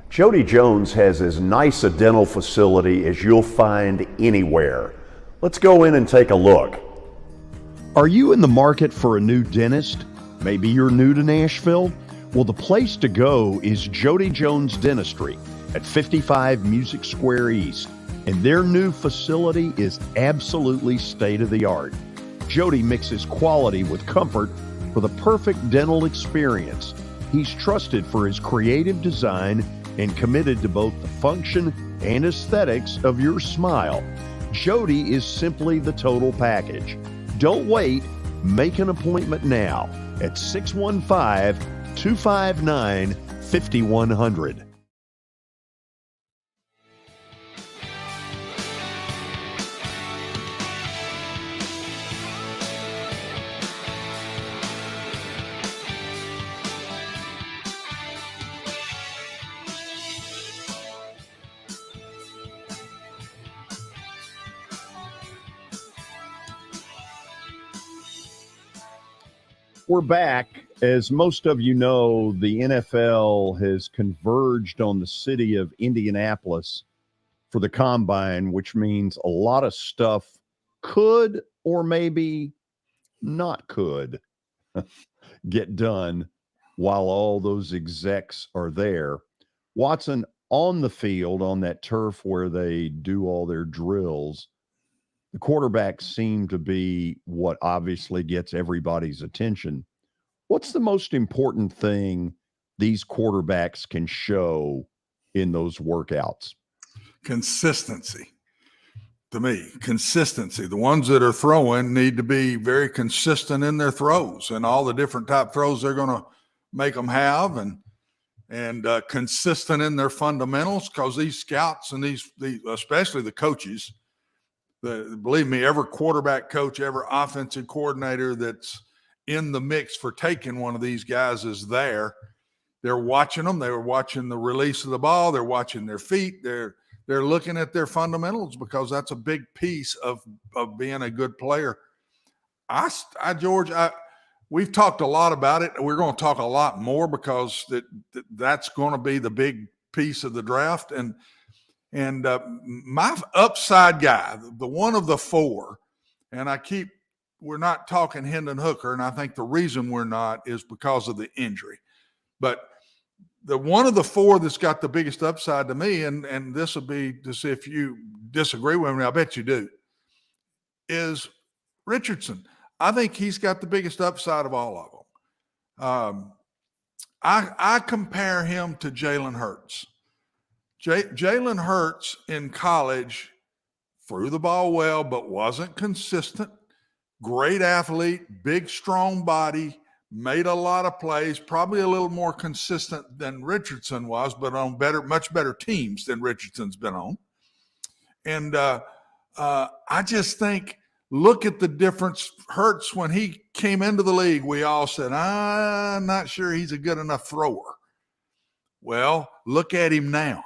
Jody Jones has as nice a dental facility as you'll find anywhere. Let's go in and take a look. Are you in the market for a new dentist? Maybe you're new to Nashville? Well, the place to go is Jody Jones Dentistry at 55 Music Square East, and their new facility is absolutely state-of-the-art. Jody mixes quality with comfort for the perfect dental experience. He's trusted for his creative design and committed to both the function and aesthetics of your smile. Jody is simply the total package. Don't wait. Make an appointment now at 615-259-5100. We're back. As most of you know, the NFL has converged on the city of Indianapolis for the Combine, which means a lot of stuff could or maybe not could get done while all those execs are there. Watson, on the field, on that turf where they do all their drills, the quarterbacks seem to be what obviously gets everybody's attention. What's the most important thing these quarterbacks can show in those workouts? Consistency. To me, consistency. The ones that are throwing need to be very consistent in their throws and all the different type throws they're going to make them have, and consistent in their fundamentals, because these scouts and these especially the coaches, believe me, every quarterback coach, every offensive coordinator that's in the mix for taking one of these guys is there. They're watching them. They were watching the release of the ball. They're watching their feet. They're looking at their fundamentals because that's a big piece of being a good player. George, we've talked a lot about it. We're going to talk a lot more because that's going to be the big piece of the draft. And my upside guy, the one of the four, and we're not talking Hendon Hooker, and I think the reason we're not is because of the injury. But the one of the four that's got the biggest upside to me, and this will be to see if you disagree with me, I bet you do, is Richardson. I think he's got the biggest upside of all of them. I compare him to Jalen Hurts. Jalen Hurts in college threw the ball well, but wasn't consistent. Great athlete, big, strong body, made a lot of plays, probably a little more consistent than Richardson was, but on much better teams than Richardson's been on. And I just think, look at the difference. Hurts, when he came into the league, we all said, I'm not sure he's a good enough thrower. Well, look at him now.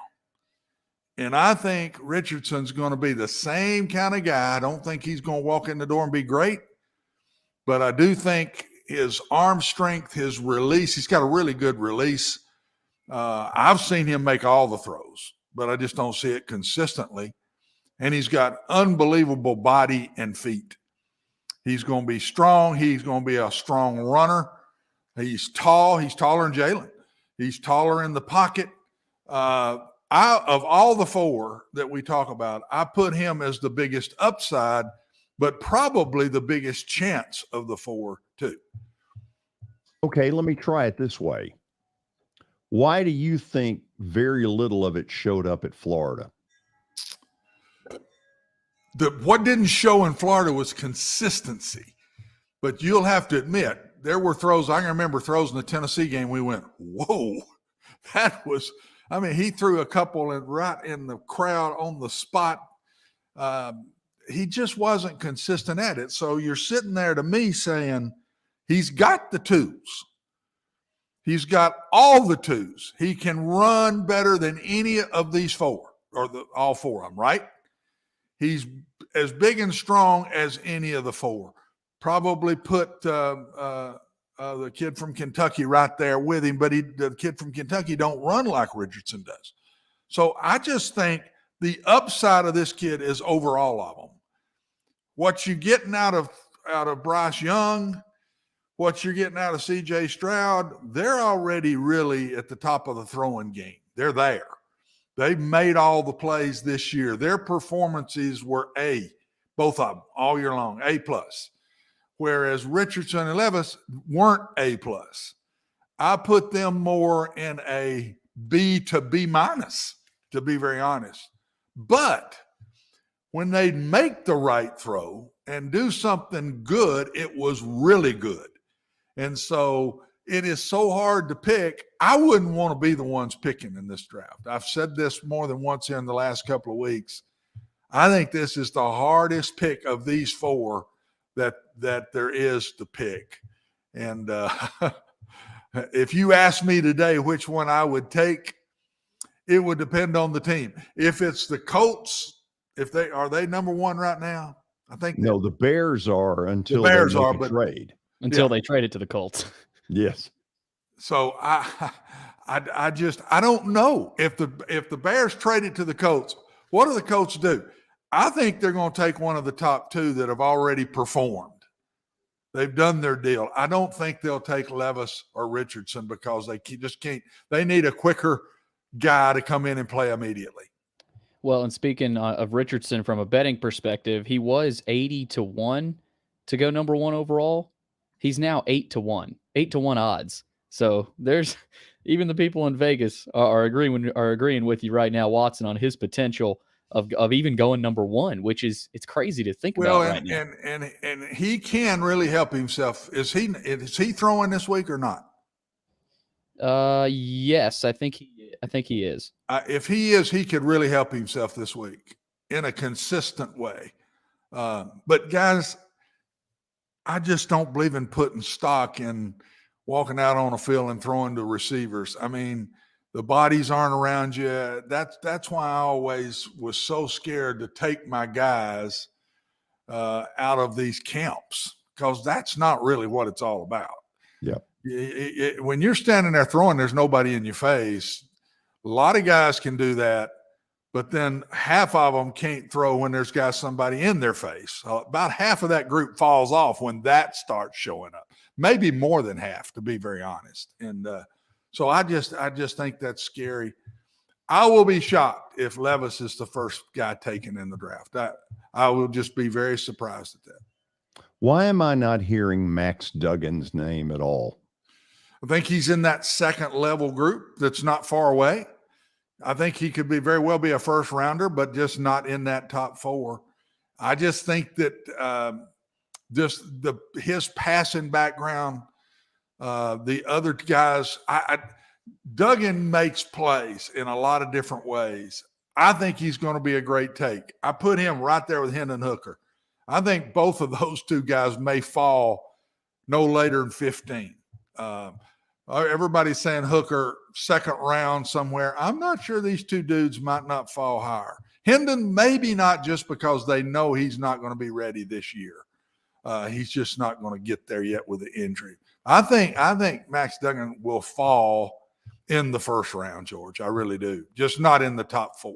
And I think Richardson's going to be the same kind of guy. I don't think he's going to walk in the door and be great, but I do think his arm strength, his release, he's got a really good release. I've seen him make all the throws, but I just don't see it consistently. And he's got unbelievable body and feet. He's going to be strong. He's going to be a strong runner. He's tall. He's taller than Jalen. He's taller in the pocket. Of all the four that we talk about, I put him as the biggest upside, but probably the biggest chance of the four too. Okay, let me try it this way. Why do you think very little of it showed up at Florida? What didn't show in Florida was consistency. But you'll have to admit, there were throws. I can remember throws in the Tennessee game. We went, whoa, that was – I mean, he threw a couple right in the crowd on the spot. He just wasn't consistent at it. So you're sitting there to me saying he's got the twos. He's got all the twos. He can run better than any of these four, or all four of them, right? He's as big and strong as any of the four. Probably put the kid from Kentucky right there with him, but the kid from Kentucky don't run like Richardson does. So I just think the upside of this kid is over all of them. What you're getting out of Bryce Young, what you're getting out of C.J. Stroud, they're already really at the top of the throwing game. They're there. They've made all the plays this year. Their performances were both of them, all year long, A+. Whereas Richardson and Levis weren't A+. I put them more in a B to B-, to be very honest. But when they make the right throw and do something good, it was really good. And so it is so hard to pick. I wouldn't want to be the ones picking in this draft. I've said this more than once here in the last couple of weeks. I think this is the hardest pick of these four that there is to pick. And if you ask me today which one I would take, it would depend on the team. If it's the Colts, are they number one right now? I think no, the Bears are until they make a trade. Until they trade it to the Colts. Yes. So I don't know if the Bears trade it to the Colts. What do the Colts do? I think they're going to take one of the top two that have already performed. They've done their deal. I don't think they'll take Levis or Richardson because they just can't. They need a quicker guy to come in and play immediately. Well, and speaking of Richardson from a betting perspective, he was 80-1 to go number one overall. He's now 8-1 odds. So there's even the people in Vegas are agreeing with you right now, Watson, on his potential of even going number one, which is it's crazy to think about right now. And he can really help himself. Is he throwing this week or not? Yes, I think he is. If he is, he could really help himself this week in a consistent way. But guys, I just don't believe in putting stock in walking out on a field and throwing to receivers. I mean, the bodies aren't around you. That's why I always was so scared to take my guys out of these camps, because that's not really what it's all about. Yeah. When you're standing there throwing, there's nobody in your face. A lot of guys can do that, but then half of them can't throw when there's got somebody in their face. About half of that group falls off when that starts showing up. Maybe more than half, to be very honest. And so I just think that's scary. I will be shocked if Levis is the first guy taken in the draft. I will just be very surprised at that. Why am I not hearing Max Duggan's name at all? I think he's in that second level group that's not far away. I think he could very well be a first rounder, but just not in that top 4. I just think that his passing background, the other guys, Duggan makes plays in a lot of different ways. I think he's going to be a great take. I put him right there with Hendon Hooker. I think both of those two guys may fall no later than 15. Everybody's saying Hooker second round somewhere. I'm not sure these two dudes might not fall higher. Hendon, maybe not, just because they know he's not going to be ready this year. He's just not going to get there yet with the injury. I think Max Duggan will fall in the first round, George. I really do. Just not in the top 4.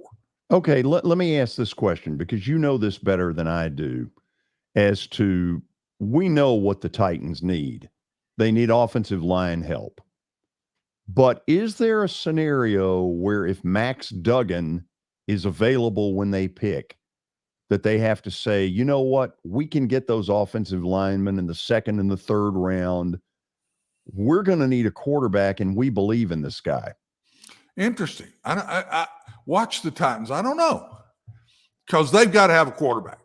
Okay, let me ask this question, because you know this better than I do, as to, we know what the Titans need. They need offensive line help. But is there a scenario where if Max Duggan is available when they pick, that they have to say, you know what, we can get those offensive linemen in the second and the third round. We're going to need a quarterback, and we believe in this guy? Interesting. I watch the Titans. I don't know, because they've got to have a quarterback.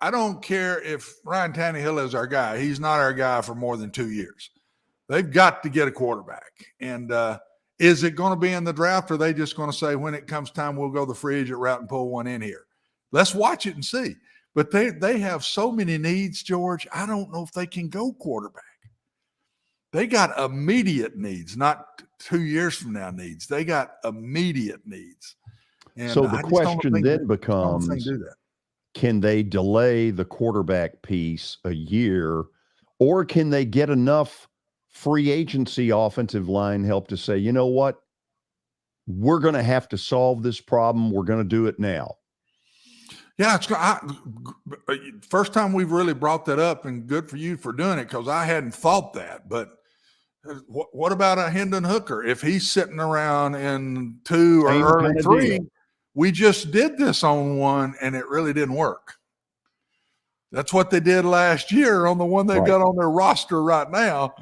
I don't care if Ryan Tannehill is our guy. He's not our guy for more than 2 years. They've got to get a quarterback. And is it going to be in the draft, or are they just going to say, when it comes time, we'll go the free agent route and pull one in here? Let's watch it and see. But they have so many needs, George. I don't know if they can go quarterback. They got immediate needs, not 2 years from now needs. They got immediate needs. And so the question then becomes, can they delay the quarterback piece a year, or can they get enough free agency offensive line help to say, you know what, we're going to have to solve this problem. We're going to do it now. Yeah, first time we've really brought that up, and good for you for doing it, because I hadn't thought that. But what about a Hendon Hooker? If he's sitting around in 2 or early 3, we just did this on one, and it really didn't work. That's what they did last year on the one they've got on their roster right now,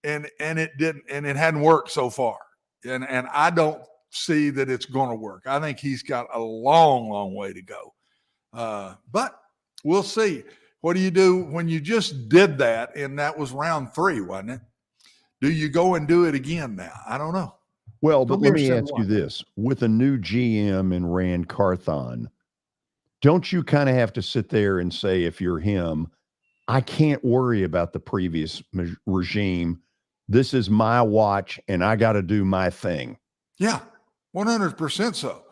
and it didn't, and it hadn't worked so far. And I don't see that it's going to work. I think he's got a long, long way to go. But we'll see. What do you do when you just did that, and that was round 3, wasn't it? Do you go and do it again now? I don't know. Well, but let me ask you this. With a new GM in Rand Carthon, don't you kind of have to sit there and say, if you're him, I can't worry about the previous regime. This is my watch, and I got to do my thing. Yeah, 100% so.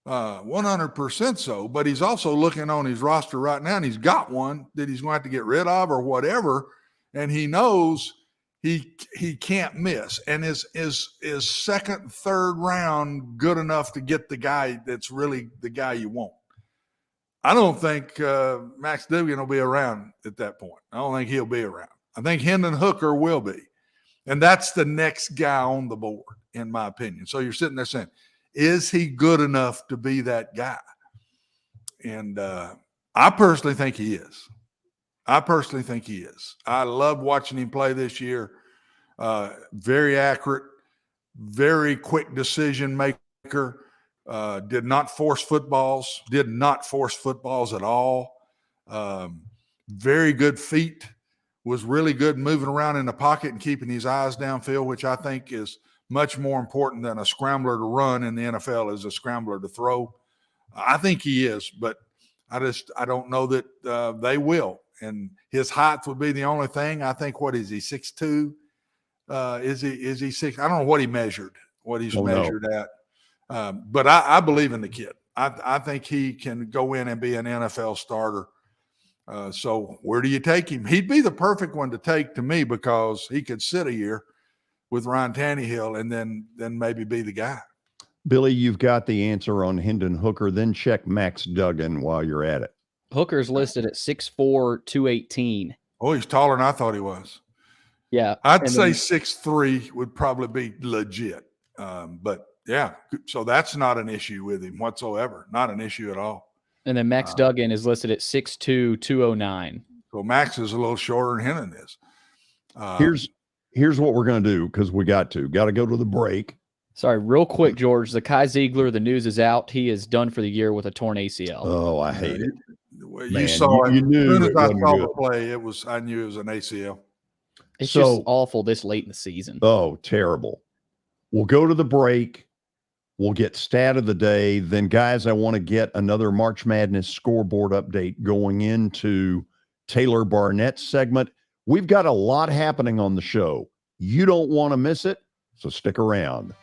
100% so. But he's also looking on his roster right now, and he's got one that he's going to have to get rid of or whatever, and he knows he can't miss. And is second, third round good enough to get the guy that's really the guy you want? I don't think Max Duggan will be around at that point. I don't think he'll be around. I think Hendon Hooker will be. And that's the next guy on the board, in my opinion. So you're sitting there saying, is he good enough to be that guy? And I personally think he is. I love watching him play this year. Very accurate, very quick decision maker. Did not force footballs at all. Very good feet. Was really good moving around in the pocket and keeping his eyes downfield, which I think is much more important than a scrambler to run in the NFL is a scrambler to throw. I think he is, but I don't know that they will. And his height would be the only thing. I think, what is he, 6'2"? Is he 6? I don't know what he measured, what he's measured at. But I believe in the kid. I think he can go in and be an NFL starter. So where do you take him? He'd be the perfect one to take to me, because he could sit a year with Ryan Tannehill and then maybe be the guy. Billy, you've got the answer on Hendon Hooker. Then check Max Duggan while you're at it. Hooker's listed at 6'4", 218. Oh, he's taller than I thought he was. Yeah. I'd say 6'3" would probably be legit. But yeah, so that's not an issue with him whatsoever. Not an issue at all. And then Max Duggan is listed at 6'2", 209. So Max is a little shorter than Hendon is. Here's what we're going to do, because we got to go to the break. Sorry, real quick, George. Zakai Zeigler, the news is out. He is done for the year with a torn ACL. Oh, I hate it. You saw it. You knew as soon as I saw good. the play, I knew it was an ACL. It's just awful this late in the season. Oh, terrible. We'll go to the break. We'll get stat of the day. Then, guys, I want to get another March Madness scoreboard update going into Taylor Barnett's segment. We've got a lot happening on the show. You don't want to miss it, so stick around.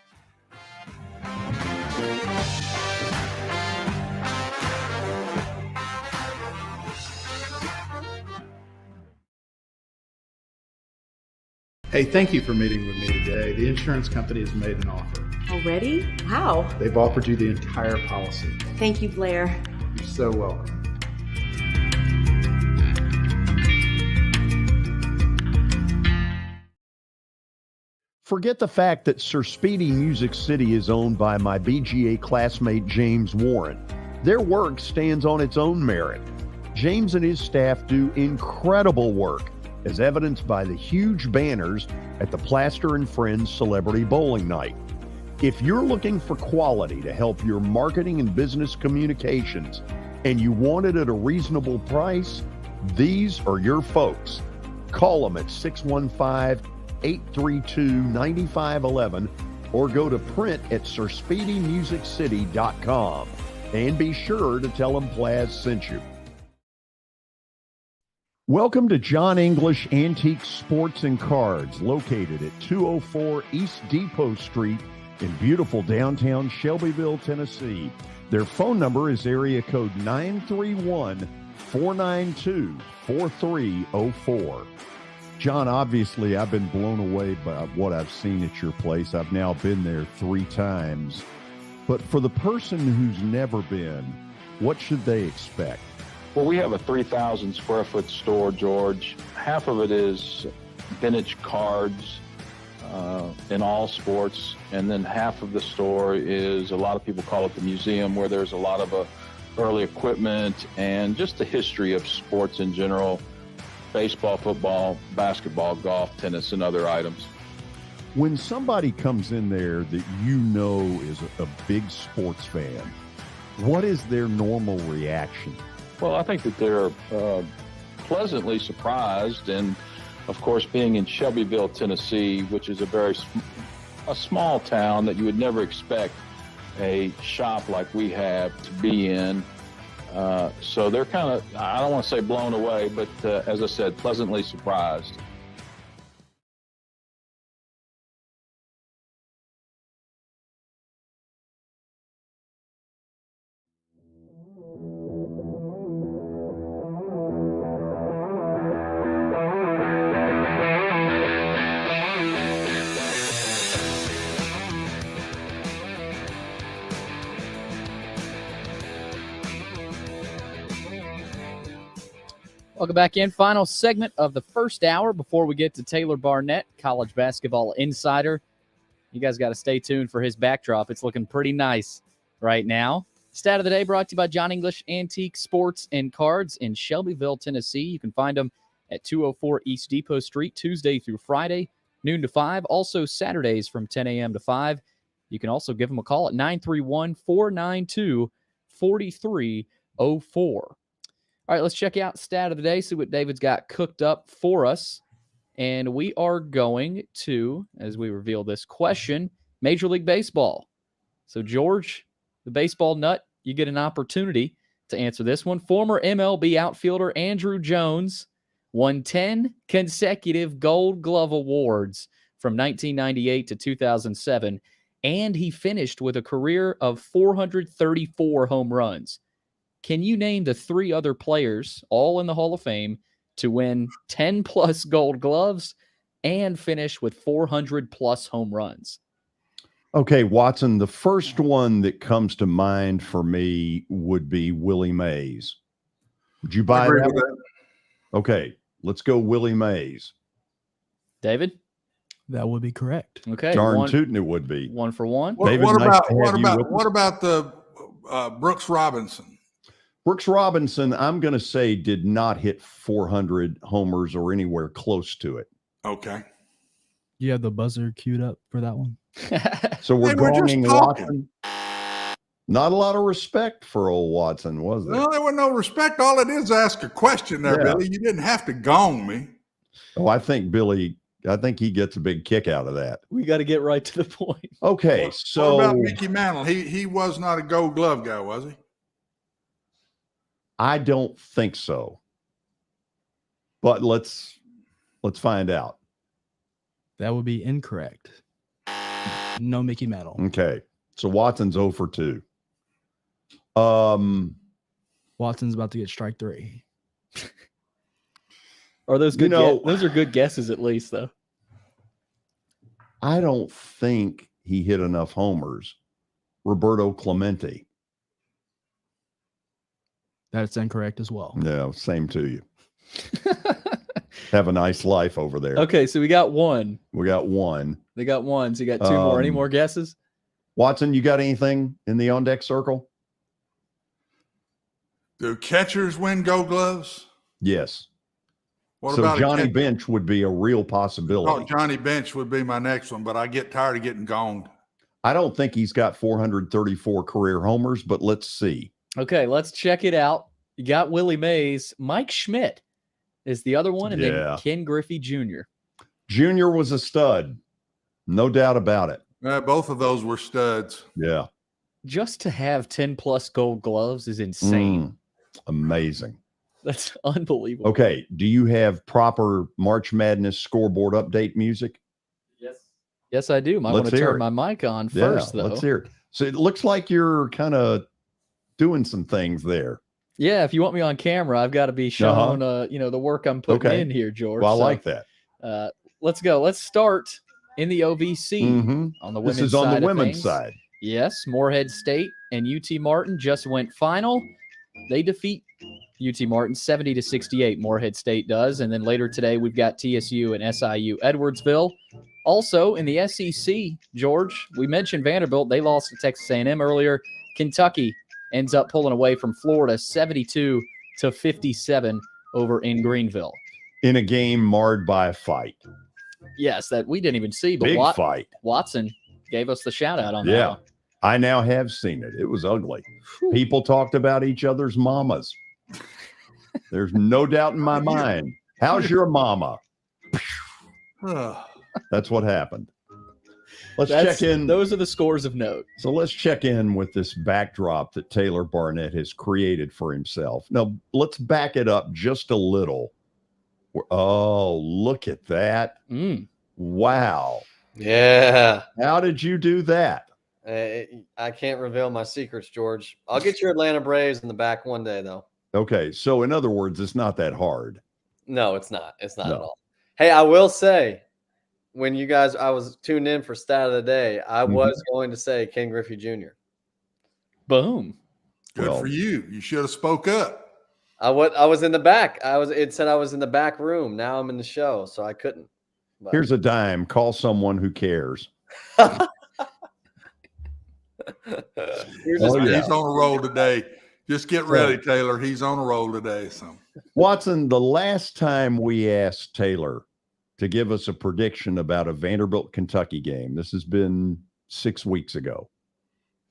Hey, thank you for meeting with me today. The insurance company has made an offer. Already? How? They've offered you the entire policy. Thank you, Blair. You're so welcome. Forget the fact that Sir Speedy Music City is owned by my BGA classmate James Warren. Their work stands on its own merit. James and his staff do incredible work, as evidenced by the huge banners at the Plaster and Friends Celebrity Bowling Night. If you're looking for quality to help your marketing and business communications, and you want it at a reasonable price, these are your folks. Call them at 615-832-9511 or go to print at sirspeedymusiccity.com. And be sure to tell them Plaz sent you. Welcome to John English Antique Sports and Cards, located at 204 East Depot Street in beautiful downtown Shelbyville, Tennessee. Their phone number is area code 931-492-4304. John, obviously, I've been blown away by what I've seen at your place. I've now been there 3 times. But for the person who's never been, what should they expect? Well, we have a 3,000 square foot store, George. Half of it is vintage cards in all sports. And then half of the store is, a lot of people call it the museum, where there's a lot of early equipment and just the history of sports in general: baseball, football, basketball, golf, tennis, and other items. When somebody comes in there that you know is a big sports fan, what is their normal reaction? Well, I think that they're pleasantly surprised. And, of course, being in Shelbyville, Tennessee, which is a small town that you would never expect a shop like we have to be in. So they're kind of, I don't want to say blown away, but as I said, pleasantly surprised. Welcome back in. Final segment of the first hour before we get to Taylor Barnette, college basketball insider. You guys got to stay tuned for his backdrop. It's looking pretty nice right now. Stat of the day brought to you by John English Antique Sports and Cards in Shelbyville, Tennessee. You can find them at 204 East Depot Street, Tuesday through Friday, noon to 5. Also Saturdays from 10 a.m. to 5. You can also give them a call at 931-492-4304. All right, let's check out stat of the day, see what David's got cooked up for us. And we are going to, as we reveal this question, Major League Baseball. So, George, the baseball nut, you get an opportunity to answer this one. Former MLB outfielder Andrew Jones won 10 consecutive Gold Glove awards from 1998 to 2007, and he finished with a career of 434 home runs. Can you name the 3 other players, all in the Hall of Fame, to win 10-plus Gold Gloves and finish with 400-plus home runs? Okay, Watson, the first one that comes to mind for me would be Willie Mays. Would you buy that one? Okay, let's go Willie Mays. David? That would be correct. Okay. Darn tootin' it would be. 1 for 1. What about the Brooks Robinson? Brooks Robinson, I'm going to say, did not hit 400 homers or anywhere close to it. Okay. You have the buzzer queued up for that one? So we're gonging Watson. Not a lot of respect for old Watson, was there? No, there was no respect. All it is ask a question there, Billy. You didn't have to gong me. Oh, I think he gets a big kick out of that. We got to get right to the point. Okay, so what about Mickey Mantle? He was not a Gold Glove guy, was he? I don't think so. But let's find out. That would be incorrect. No Mickey Mantle. Okay. So Watson's 0 for 2. Watson's about to get strike 3. Are those good? Those are good guesses, at least, though. I don't think he hit enough homers. Roberto Clemente. That's incorrect as well. Yeah, same to you. Have a nice life over there. Okay, so we got 1. We got 1. They got 1, so you got 2 more. Any more guesses? Watson, you got anything in the on-deck circle? Do catchers win Gold Gloves? Yes. What so about Johnny Bench would be a real possibility. Oh, Johnny Bench would be my next one, but I get tired of getting gonged. I don't think he's got 434 career homers, but let's see. Okay, let's check it out. You got Willie Mays. Mike Schmidt is the other one, and then Ken Griffey Jr. Jr. was a stud. No doubt about it. Both of those were studs. Yeah. Just to have 10-plus Gold Gloves is insane. Amazing. That's unbelievable. Okay. Do you have proper March Madness scoreboard update music? Yes, I do. I want to turn my mic on first, though. Let's hear it. So it looks like you're kind of doing some things there. Yeah, if you want me on camera, I've got to be shown, the work I'm putting in here, George. Well, I like that. Let's go. Let's start in the OVC on the women's side. This is on the women's side. Yes, Morehead State and UT Martin just went final. They defeat UT Martin 70-68. Morehead State does, and then later today we've got TSU and SIU Edwardsville. Also in the SEC, George, we mentioned Vanderbilt. They lost to Texas A&M earlier. Kentucky ends up pulling away from Florida 72-57 over in Greenville. In a game marred by a fight. Yes, that we didn't even see, but Big fight. Watson gave us the shout out on that. Yeah, I now have seen it. It was ugly. People talked about each other's mamas. There's no doubt in my mind. How's your mama? That's what happened. Let's check in. Those are the scores of note. So let's check in with this backdrop that Taylor Barnette has created for himself. Now, let's back it up just a little. Oh, look at that. Wow. Yeah. How did you do that? I can't reveal my secrets, George. I'll get your Atlanta Braves in the back one day, though. Okay. So, in other words, it's not that hard. No, it's not. It's not at all. Hey, I will say, when I was tuned in for stat of the day, I was going to say Ken Griffey Jr. Boom. Good for you. You should have spoke up. I was in the back. It said I was in the back room. Now I'm in the show, so I couldn't. But. Here's a dime. Call someone who cares. He's on a roll today. Just get ready, Taylor. He's on a roll today. So, Watson, the last time we asked Taylor to give us a prediction about a Vanderbilt Kentucky game, this has been 6 weeks ago.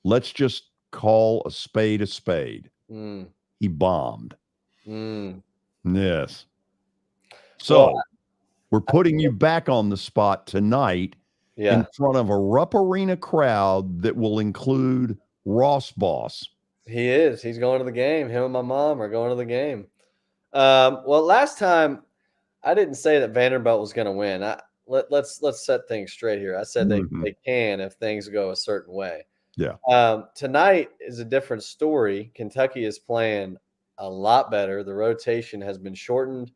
Let's just call a spade a spade. He bombed. Yes. So we're putting you back on the spot tonight in front of a Rupp Arena crowd that will include Ross Boss. He is. He's going to the game. Him and my mom are going to the game. Well, last time I didn't say that Vanderbilt was going to win. Let's set things straight here. I said they can if things go a certain way. Yeah. Tonight is a different story. Kentucky is playing a lot better. The rotation has been shortened.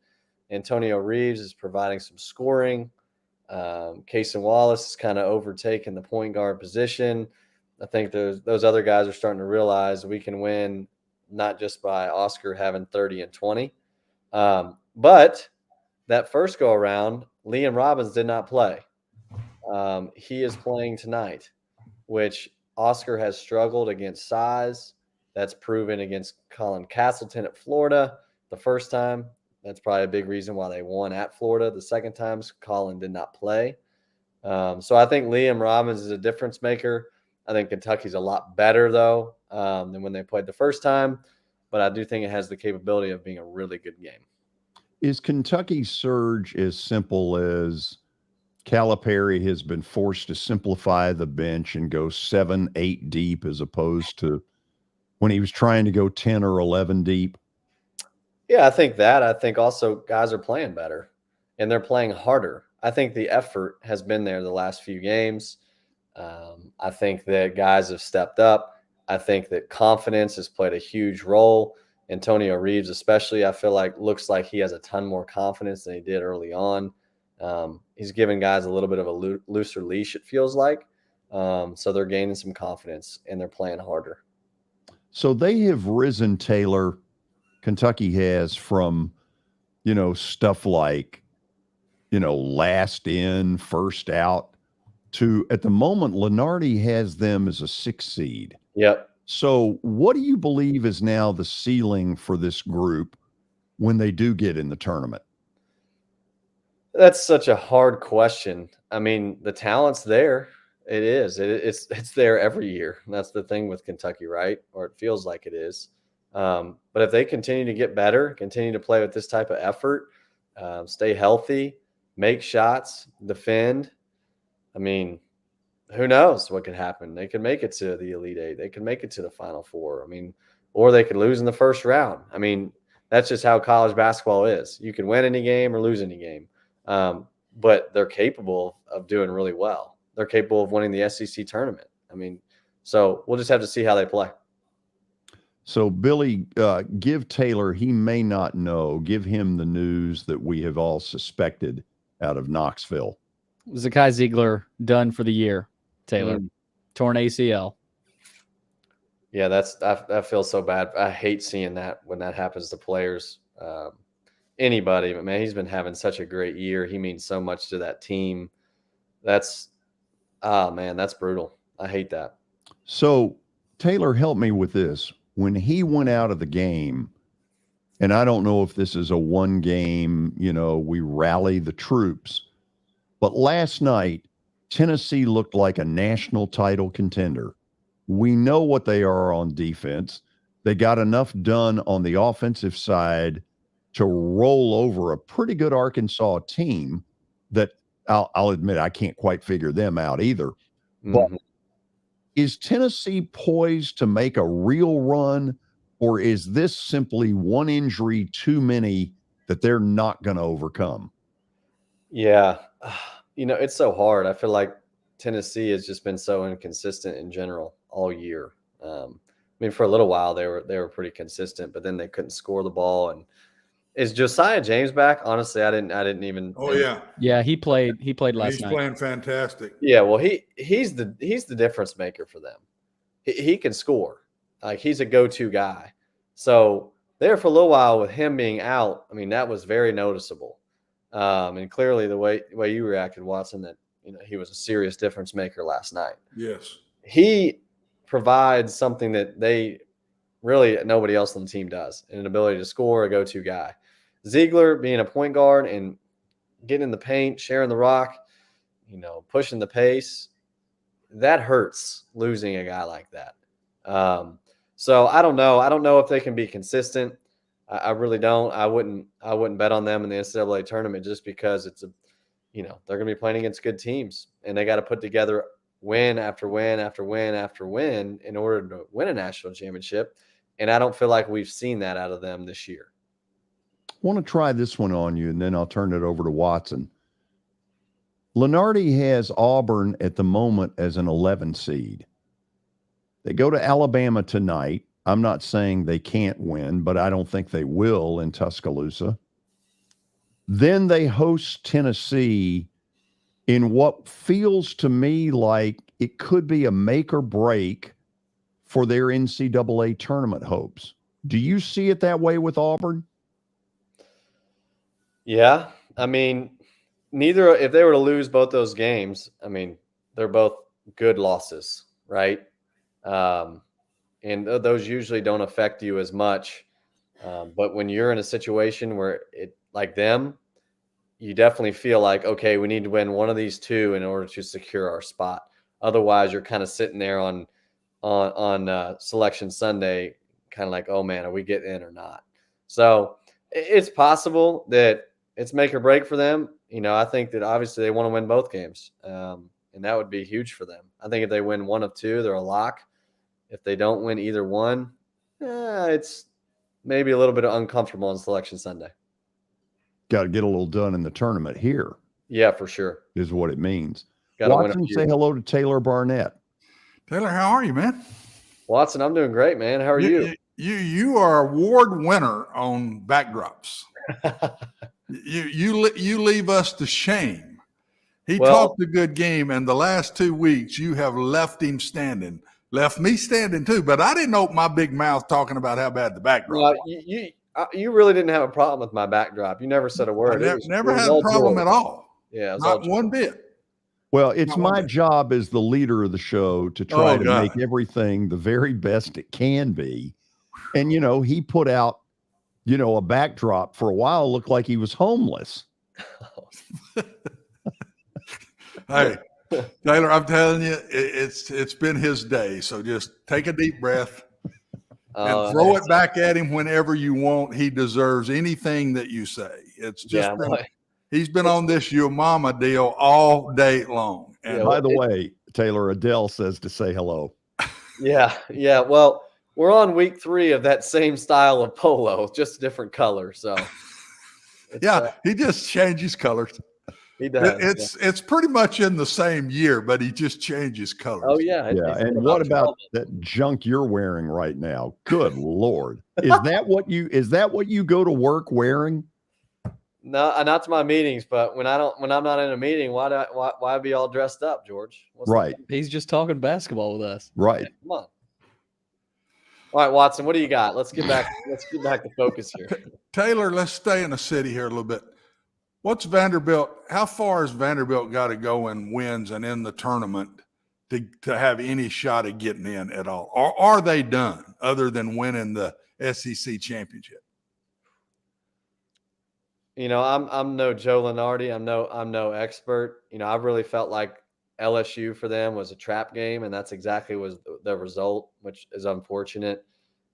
Antonio Reeves is providing some scoring. Cason Wallace is kind of overtaking the point guard position. I think those other guys are starting to realize we can win not just by Oscar having 30 and 20. But that first go around, Liam Robbins did not play. He is playing tonight, which Oscar has struggled against size. That's proven against Colin Castleton at Florida the first time. That's probably a big reason why they won at Florida. The second time, Colin did not play. So I think Liam Robbins is a difference maker. I think Kentucky's a lot better, though, than when they played the first time. But I do think it has the capability of being a really good game. Is Kentucky's surge as simple as Calipari has been forced to simplify the bench and go 7-8 deep as opposed to when he was trying to go 10 or 11 deep? Yeah, I think that. I think also guys are playing better and they're playing harder. I think the effort has been there the last few games. I think that guys have stepped up. I think that confidence has played a huge role. Antonio Reeves especially, I feel like, looks like he has a ton more confidence than he did early on. He's giving guys a little bit of a looser leash, it feels like. So they're gaining some confidence and they're playing harder. So they have risen, Taylor, Kentucky has, from, stuff like, last in, first out, to at the moment, Lenardi has them as a 6 seed. Yep. So what do you believe is now the ceiling for this group when they do get in the tournament? That's such a hard question. I mean, the talent's there. It is. It's there every year. And that's the thing with Kentucky, right? Or it feels like it is. But if they continue to get better, continue to play with this type of effort, stay healthy, make shots, defend, I mean, who knows what could happen? They could make it to the Elite Eight. They could make it to the Final Four. I mean, or they could lose in the first round. I mean, that's just how college basketball is. You can win any game or lose any game. But they're capable of doing really well. They're capable of winning the SEC tournament. I mean, so we'll just have to see how they play. So, Billy, give Taylor, he may not know, give him the news that we have all suspected out of Knoxville. Zakai Zeigler done for the year, Taylor. Torn ACL. Yeah, that feels so bad. I hate seeing that when that happens to players. Anybody, but man, he's been having such a great year. He means so much to that team. That's brutal. I hate that. So, Taylor, help me with this. When he went out of the game, and I don't know if this is a one game, we rally the troops, but last night, Tennessee looked like a national title contender. We know what they are on defense. They got enough done on the offensive side to roll over a pretty good Arkansas team that I'll admit I can't quite figure them out either. But is Tennessee poised to make a real run, or is this simply one injury too many that they're not going to overcome? Yeah. It's so hard. I feel like Tennessee has just been so inconsistent in general all year. I mean, for a little while they were pretty consistent, but then they couldn't score the ball. And is Josiah James back? Honestly, I didn't even. Oh yeah. Yeah, he played last night. He's playing fantastic. Yeah, well, he's the difference maker for them. He can score. Like, he's a go-to guy. So there for a little while with him being out, I mean, that was very noticeable. And clearly the way you reacted, Watson, that he was a serious difference maker last night. Yes. He provides something that nobody else on the team does, an ability to score, a go-to guy. Zeigler being a point guard and getting in the paint, sharing the rock, pushing the pace, that hurts, losing a guy like that. So I don't know. I don't know if they can be consistent. I really don't. I wouldn't bet on them in the NCAA tournament just because it's they're going to be playing against good teams and they got to put together win after win after win after win in order to win a national championship. And I don't feel like we've seen that out of them this year. I want to try this one on you, and then I'll turn it over to Watson. Lenardi has Auburn at the moment as an 11 seed. They go to Alabama tonight. I'm not saying they can't win, but I don't think they will in Tuscaloosa. Then they host Tennessee in what feels to me like it could be a make or break for their NCAA tournament hopes. Do you see it that way with Auburn? Yeah. I mean, if they were to lose both those games, I mean, they're both good losses, right? And those usually don't affect you as much. But when you're in a situation where like them, you definitely feel like, okay, we need to win one of these two in order to secure our spot. Otherwise, you're kind of sitting there on Selection Sunday, kind of like, oh man, are we getting in or not? So it's possible that it's make or break for them. I think that obviously they want to win both games, and that would be huge for them. I think if they win one of two, they're a lock. If they don't win either one, it's maybe a little bit uncomfortable on Selection Sunday. Got to get a little done in the tournament here. Yeah, for sure. Is what it means. Gotta Watson, say hello to Taylor Barnette. Taylor, how are you, man? Watson, I'm doing great, man. How are you? You are award winner on backdrops. you leave us to shame. He talked a good game, and the last 2 weeks you have left him standing. Left me standing too, but I didn't open my big mouth talking about how bad the backdrop was. You really didn't have a problem with my backdrop. You never said a word. I never had a problem at all. Yeah, not one bit. Well, it's my job as the leader of the show to try to make everything the very best it can be. And, he put out, a backdrop for a while, looked like he was homeless. Hey, Taylor, I'm telling you, it's been his day. So just take a deep breath and throw it back at him whenever you want. He deserves anything that you say. It's just he's been on this your mama deal all day long. And by the way, Taylor, Adele says to say hello. Yeah. Well, we're on week 3 of that same style of polo, just a different color. So he just changes colors. He does. It's pretty much in the same year, but he just changes colors. Oh yeah. And what about that junk you're wearing right now? Good Lord. Is that what you go to work wearing? No, not to my meetings, but when I'm not in a meeting, why be all dressed up, George? Right. He's just talking basketball with us. Right. Yeah, come on. All right, Watson, what do you got? Let's get back to focus here. Taylor, let's stay in the city here a little bit. What's Vanderbilt? How far has Vanderbilt got to go in wins and in the tournament to have any shot at getting in at all? Or are they done other than winning the SEC championship? I'm no Joe Lenardi. I'm no expert. I've really felt like LSU for them was a trap game, and that's exactly was the result, which is unfortunate.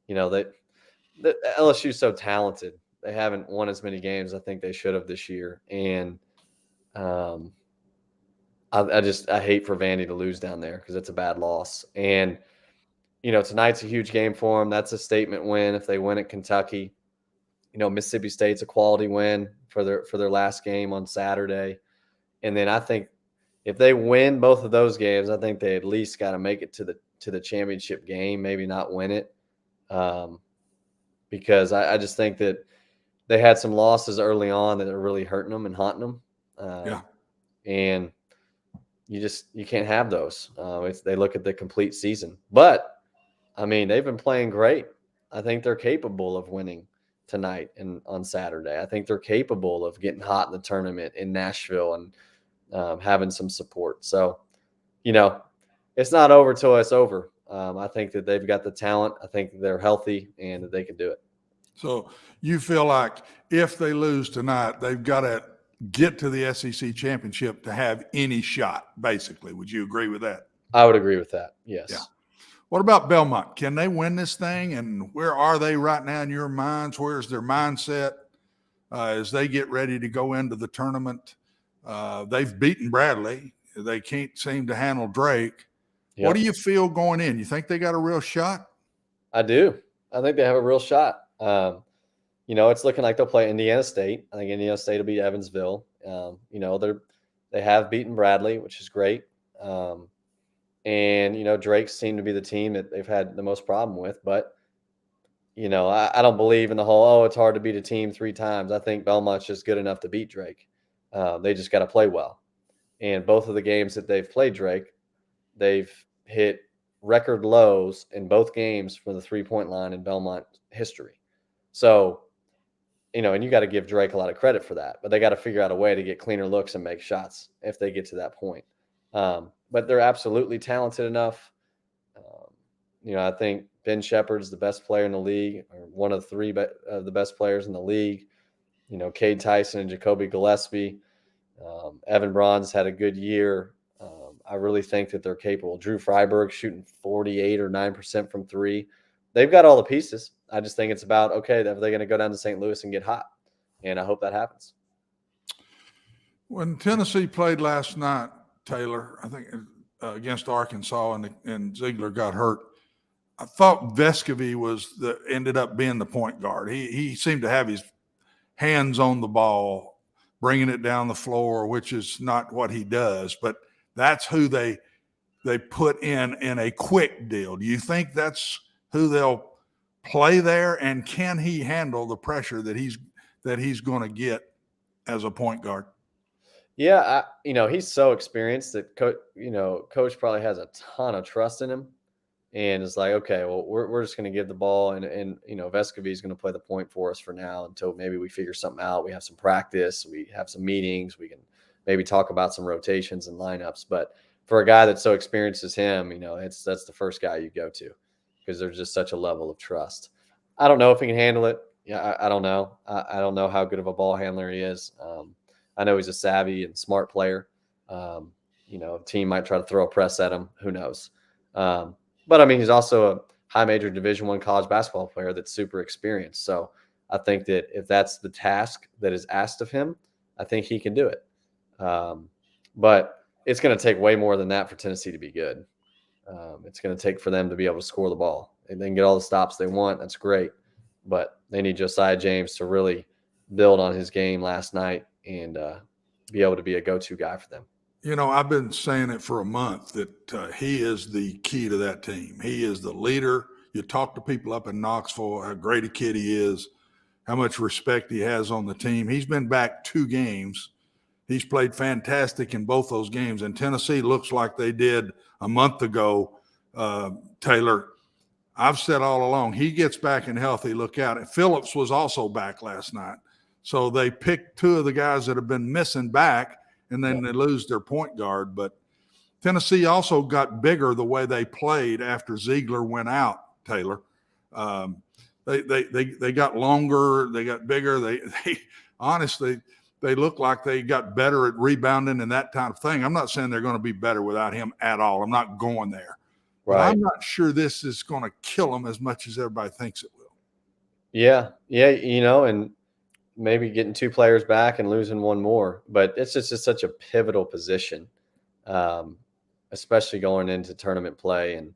The LSU is so talented. They haven't won as many games I think they should have this year, and I hate for Vandy to lose down there because it's a bad loss. And tonight's a huge game for them. That's a statement win if they win at Kentucky. Mississippi State's a quality win for their last game on Saturday, and then I think if they win both of those games, I think they at least got to make it to the championship game, maybe not win it, because I just think that they had some losses early on that are really hurting them and haunting them. And you can't have those. They look at the complete season, but I mean, they've been playing great. I think they're capable of winning tonight and on Saturday. I think they're capable of getting hot in the tournament in Nashville and having some support. So, it's not over till it's over. I think that they've got the talent. I think they're healthy and that they can do it. So you feel like if they lose tonight, they've got to get to the SEC championship to have any shot, basically. Would you agree with that? I would agree with that. Yes. Yeah. What about Belmont? Can they win this thing? And where are they right now in your minds? Where's their mindset as they get ready to go into the tournament? They've beaten Bradley. They can't seem to handle Drake. Yep. What do you feel going in? You think they got a real shot? I do. I think they have a real shot. It's looking like they'll play Indiana State. I think Indiana State will beat Evansville. They have beaten Bradley, which is great. Drake seemed to be the team that they've had the most problem with. But, I don't believe in the whole, it's hard to beat a team 3 times. I think Belmont's just good enough to beat Drake. They just got to play well. And both of the games that they've played Drake, they've hit record lows in both games from the 3-point line in Belmont history. So, and you got to give Drake a lot of credit for that, but they got to figure out a way to get cleaner looks and make shots if they get to that point. But they're absolutely talented enough. I think Ben Shepherd's the best player in the league, or one of the 3 of the best players in the league. Cade Tyson and Jacoby Gillespie. Evan Braun's had a good year. I really think that they're capable. Drew Freiberg shooting 48 or 9% from 3. They've got all the pieces. I just think it's about, are they going to go down to St. Louis and get hot? And I hope that happens. When Tennessee played last night, Taylor, I think against Arkansas, and Zeigler got hurt, I thought Vescovy ended up being the point guard. He seemed to have his hands on the ball, bringing it down the floor, which is not what he does, but that's who they put in a quick deal. Do you think that's who they'll play there, and can he handle the pressure that he's going to get as a point guard? Yeah, he's so experienced that coach probably has a ton of trust in him, and it's like, okay, well, we're just going to give the ball, and Vescovy is going to play the point for us for now until maybe we figure something out. We have some practice, we have some meetings, we can maybe talk about some rotations and lineups. But for a guy that's so experienced as him, that's the first guy you go to, because there's just such a level of trust. I don't know if he can handle it. Yeah, I don't know. I don't know how good of a ball handler he is. I know he's a savvy and smart player. A team might try to throw a press at him. Who knows? But he's also a high major Division I college basketball player that's super experienced. So I think that if that's the task that is asked of him, I think he can do it. But it's going to take way more than that for Tennessee to be good. It's going to take for them to be able to score the ball. If they can get all the stops they want, that's great. But they need Josiah James to really build on his game last night and be able to be a go-to guy for them. I've been saying it for a month that he is the key to that team. He is the leader. You talk to people up in Knoxville, how great a kid he is, how much respect he has on the team. He's been back 2 games. He's played fantastic in both those games. And Tennessee looks like they did a month ago, Taylor. I've said all along, he gets back and healthy, look out. And Phillips was also back last night. So they picked 2 of the guys that have been missing back, and then they lose their point guard. But Tennessee also got bigger the way they played after Zeigler went out, Taylor. They got longer, they got bigger. They honestly, they look like they got better at rebounding and that kind of thing. I'm not saying they're going to be better without him at all. I'm not going there. Right. But I'm not sure this is going to kill them as much as everybody thinks it will. Yeah, and maybe getting 2 players back and losing 1 more. But it's just such a pivotal position, especially going into tournament play and,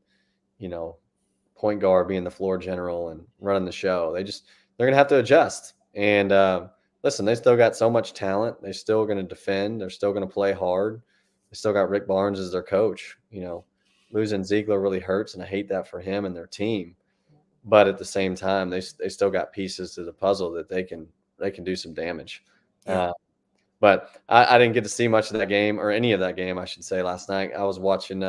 point guard being the floor general and running the show. They're going to have to adjust. And listen, they still got so much talent. They're still going to defend. They're still going to play hard. They still got Rick Barnes as their coach. Losing Zeigler really hurts, and I hate that for him and their team. But at the same time, they still got pieces to the puzzle that they can do some damage. Yeah. But I didn't get to see much of that game, or any of that game, I should say, last night. I was watching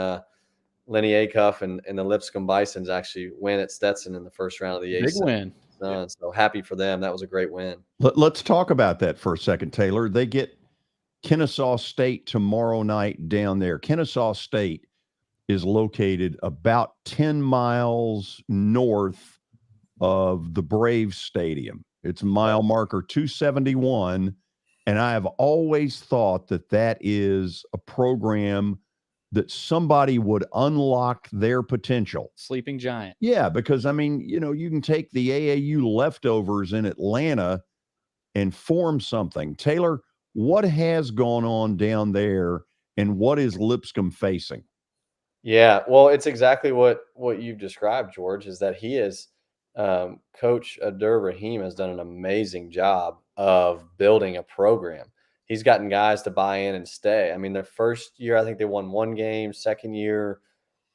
Lenny Acuff and the Lipscomb Bisons actually win at Stetson in the first round of the Big win. So happy for them. That was a great win. Let's talk about that for a second, Taylor. They get Kennesaw State tomorrow night down there. Kennesaw State is located about 10 miles north of the Braves Stadium. It's mile marker 271, and I have always thought that is a program that somebody would unlock their potential. Sleeping giant. Yeah, because, you can take the AAU leftovers in Atlanta and form something. Taylor, what has gone on down there, and what is Lipscomb facing? Yeah, well, it's exactly what you've described, George, is that he is Coach Abdur Rahim has done an amazing job of building a program. He's gotten guys to buy in and stay. I mean, their first year, I think they won 1 game, second year,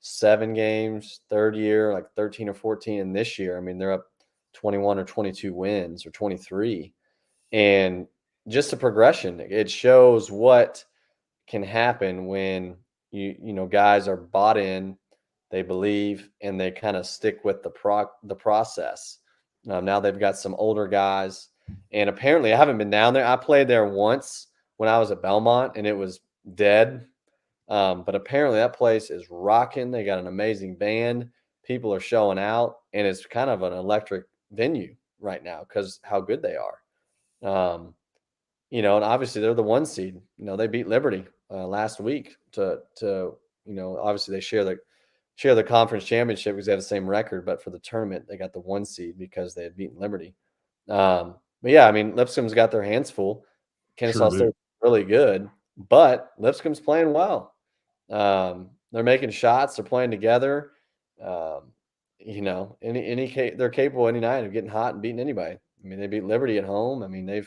7 games, third year, like 13 or 14. And this year, I mean, they're up 21 or 22 wins or 23. And just a progression. It shows what can happen when you know guys are bought in, they believe, and they kind of stick with the process. Now they've got some older guys, and apparently I haven't been down there. I played there once when I was at Belmont, and it was dead. But apparently that place is rocking. They got an amazing band. People are showing out, and it's kind of an electric venue right now because how good they are. You know, and obviously they're the 1 seed. You know, they beat Liberty last week to you know, obviously they share the conference championship because they have the same record, but for the tournament they got the 1 seed because they had beaten Liberty. But yeah, I mean, Lipscomb's got their hands full. Kennesaw State's really good, but Lipscomb's playing well. They're making shots. They're playing together. You know, they're capable any night of getting hot and beating anybody. I mean, they beat Liberty at home. I mean, they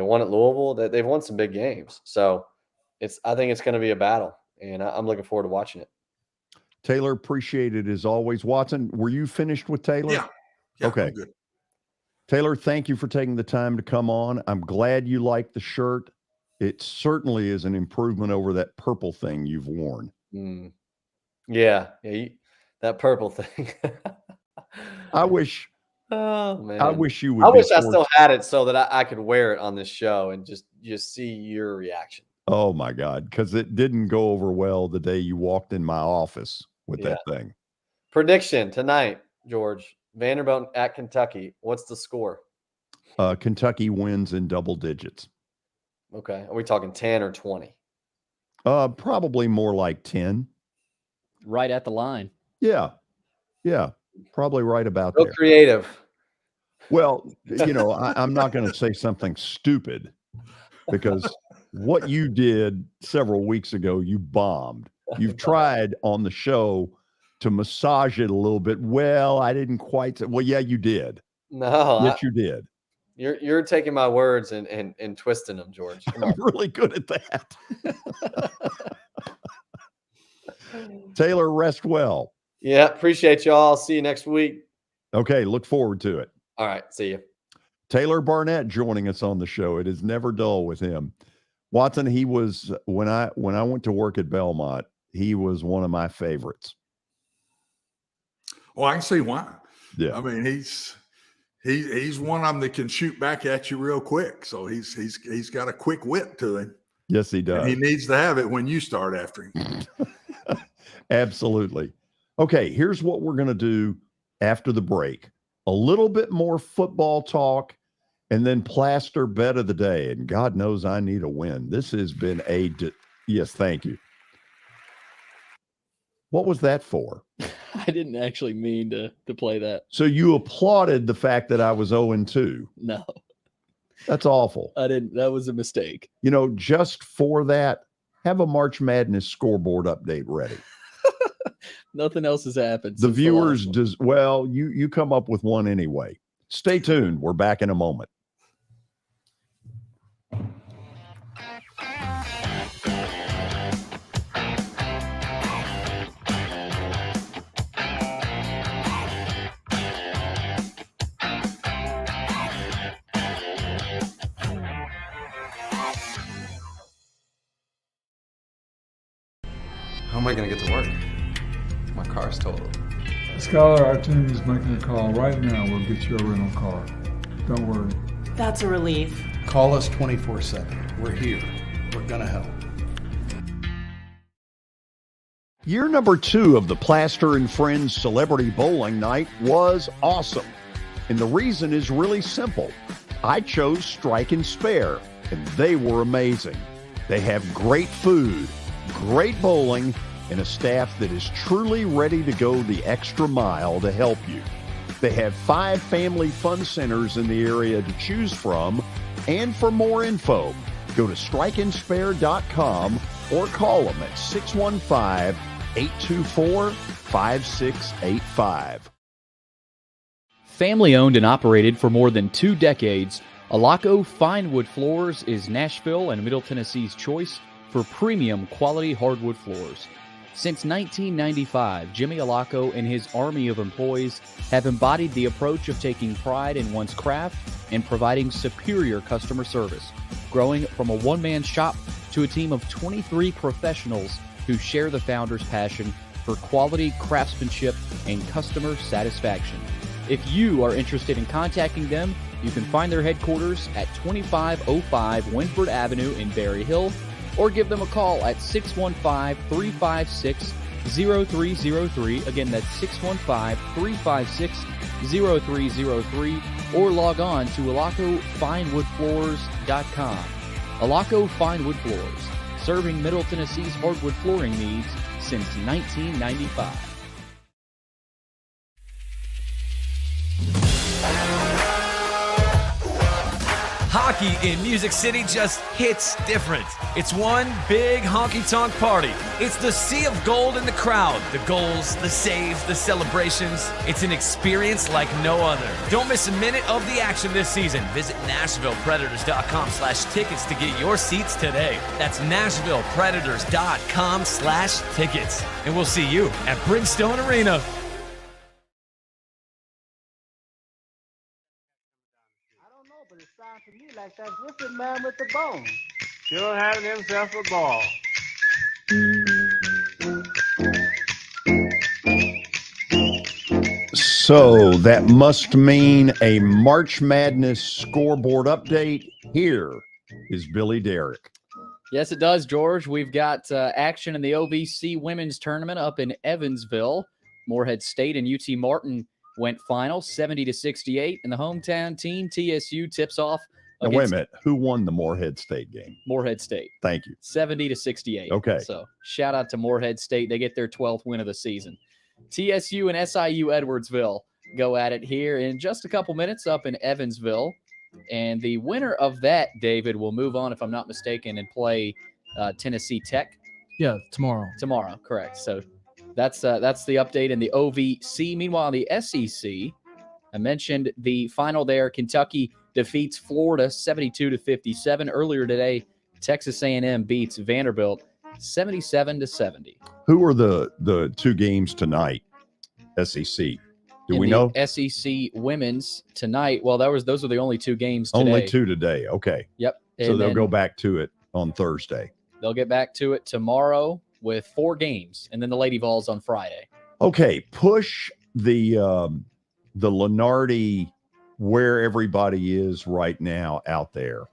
won at Louisville. They've won some big games. So I think it's going to be a battle, and I'm looking forward to watching it. Taylor, appreciate it as always. Watson, were you finished with Taylor? Yeah. Okay. Good. Taylor, thank you for taking the time to come on. I'm glad you like the shirt. It certainly is an improvement over that purple thing you've worn. Yeah, that purple thing. I wish. Oh man, I wish you would. I wish I still had it so that I could wear it on this show and just see your reaction. Oh my God, because it didn't go over well the day you walked in my office with that thing. Prediction tonight, George. Vanderbilt at Kentucky. What's the score? Kentucky wins in double digits. Okay. Are we talking 10 or 20? Probably more like 10. Right at the line. Yeah. Yeah. Probably right about Real there. Creative. Well, you know, I'm not going to say something stupid because what you did several weeks ago, you bombed. You've tried on the show to massage it a little bit. Well, I didn't quite. Well, yeah, you did. No. Yes, you did. You're taking my words and twisting them, George. I'm really good at that. Taylor, rest well. Yeah, appreciate y'all. See you next week. Okay, look forward to it. All right, see you. Taylor Barnette joining us on the show. It is never dull with him. Watson, he was when I went to work at Belmont, he was one of my favorites. Well, I can see why. Yeah. I mean, he's one of them that can shoot back at you real quick. So he's got a quick wit to him. Yes, he does. And he needs to have it when you start after him. Absolutely. Okay, here's what we're going to do after the break. A little bit more football talk and then plaster bet of the day. And God knows I need a win. This has been yes, thank you. What was that for? I didn't actually mean to play that. So you applauded the fact that I was 0-2. No. That's awful. I didn't. That was a mistake. You know, just for that, have a March Madness scoreboard update ready. Nothing else has happened. The viewers you come up with one anyway. Stay tuned. We're back in a moment. How am I going to get to work? My car's totaled. Skylar, our team is making a call right now. We'll get you a rental car. Don't worry. That's a relief. Call us 24/7. We're here. We're going to help. Year number 2 of the Plaster and Friends Celebrity Bowling Night was awesome. And the reason is really simple. I chose Strike and Spare, and they were amazing. They have great food, great bowling, and a staff that is truly ready to go the extra mile to help you. They have 5 family fun centers in the area to choose from. And for more info, go to strikeandspare.com or call them at 615-824-5685. Family owned and operated for more than 2 decades, Alaco Fine Wood Floors is Nashville and Middle Tennessee's choice for premium quality hardwood floors. Since 1995, Jimmy Alaco and his army of employees have embodied the approach of taking pride in one's craft and providing superior customer service, growing from a one-man shop to a team of 23 professionals who share the founder's passion for quality craftsmanship and customer satisfaction. If you are interested in contacting them, you can find their headquarters at 2505 Winford Avenue in Berry Hill, or give them a call at 615-356-0303. Again, that's 615-356-0303, or log on to alacofinewoodfloors.com. Alaco Fine Wood Floors, serving Middle Tennessee's hardwood flooring needs since 1995. Hockey in Music City just hits different. It's one big honky-tonk party. It's the sea of gold in the crowd. The goals, the saves, the celebrations. It's an experience like no other. Don't miss a minute of the action this season. Visit NashvillePredators.com/tickets to get your seats today. That's NashvillePredators.com/tickets. And we'll see you at Bridgestone Arena. To me like that wicked man with the bone. Sure having himself a ball. So that must mean a March Madness scoreboard update. Here is Billy Derrick. Yes, it does, George. We've got action in the OVC women's tournament up in Evansville. Morehead State and UT Martin went final 70-68, and the hometown team TSU tips off. Now, wait a minute. Who won the Morehead State game? Morehead State. Thank you. 70-68. Okay. So shout out to Morehead State. They get their 12th win of the season. TSU and SIU Edwardsville go at it here in just a couple minutes up in Evansville. And the winner of that, David, will move on, if I'm not mistaken, and play Tennessee Tech. Yeah, tomorrow. Tomorrow, correct. So that's the update in the OVC. Meanwhile, in the SEC, I mentioned the final there. Kentucky defeats Florida 72-57. Earlier today, Texas A&M beats Vanderbilt 77-70. Who are the two games tonight? SEC. Do we know? SEC women's tonight. Well, those are the only two games today. Only two today. Okay. Yep. So they'll go back to it on Thursday. They'll get back to it tomorrow with 4 games, and then the Lady Vols on Friday. Okay, push the Lenardi where everybody is right now out there,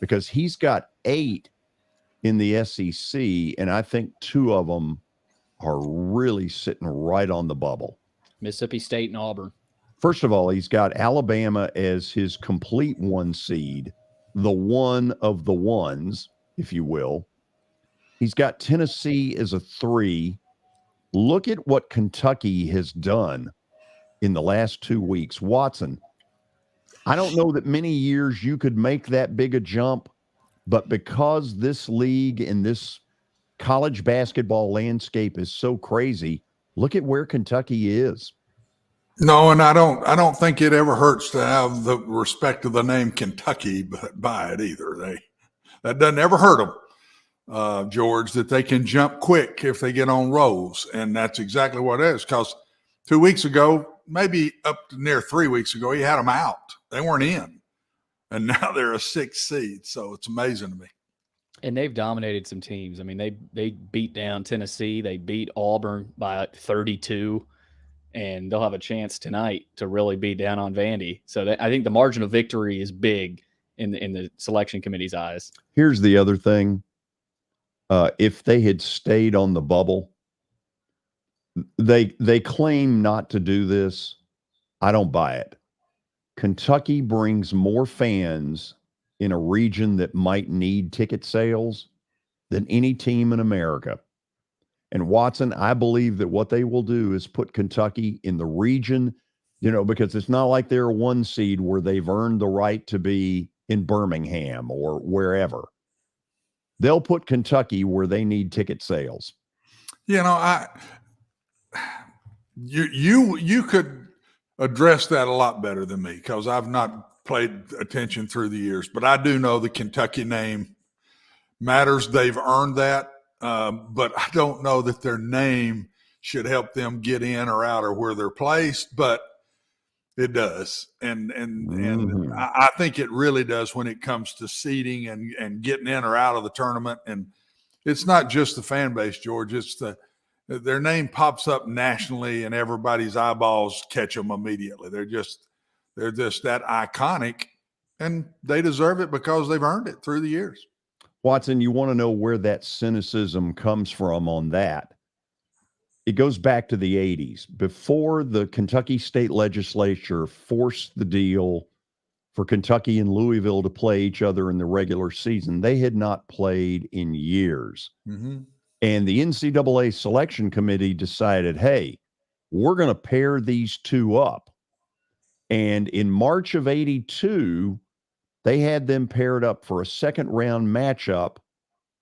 because he's got 8 in the SEC, and I think 2 of them are really sitting right on the bubble. Mississippi State and Auburn. First of all, he's got Alabama as his complete 1 seed, the one of the ones, if you will. He's got Tennessee as a 3. Look at what Kentucky has done in the last 2 weeks. Watson, I don't know that many years you could make that big a jump, but because this league and this college basketball landscape is so crazy, look at where Kentucky is. No, and I don't think it ever hurts to have the respect of the name Kentucky by it either. That doesn't ever hurt them. George, that they can jump quick if they get on rolls. And that's exactly what it is. Because 2 weeks ago, maybe up to near 3 weeks ago, he had them out. They weren't in. And now they're a 6th seed. So it's amazing to me. And they've dominated some teams. I mean, they beat down Tennessee. They beat Auburn by 32. And they'll have a chance tonight to really beat down on Vandy. So I think the margin of victory is big in the selection committee's eyes. Here's the other thing. If they had stayed on the bubble, they claim not to do this. I don't buy it. Kentucky brings more fans in a region that might need ticket sales than any team in America. And Watson, I believe that what they will do is put Kentucky in the region, because it's not like they're a 1 seed where they've earned the right to be in Birmingham or wherever. they'll put Kentucky where they need ticket sales. You know, you could address that a lot better than me because I've not paid attention through the years, but I do know the Kentucky name matters. They've earned that, but I don't know that their name should help them get in or out or where they're placed, but it does. And I think it really does when it comes to seeding and getting in or out of the tournament. And it's not just the fan base, George. It's their name pops up nationally and everybody's eyeballs catch them immediately. They're just that iconic, and they deserve it because they've earned it through the years. Watson, you want to know where that cynicism comes from on that? It goes back to the 80s. Before the Kentucky State Legislature forced the deal for Kentucky and Louisville to play each other in the regular season, they had not played in years. Mm-hmm. And the NCAA selection committee decided, hey, we're going to pair these two up. And in March of 82, they had them paired up for a second round matchup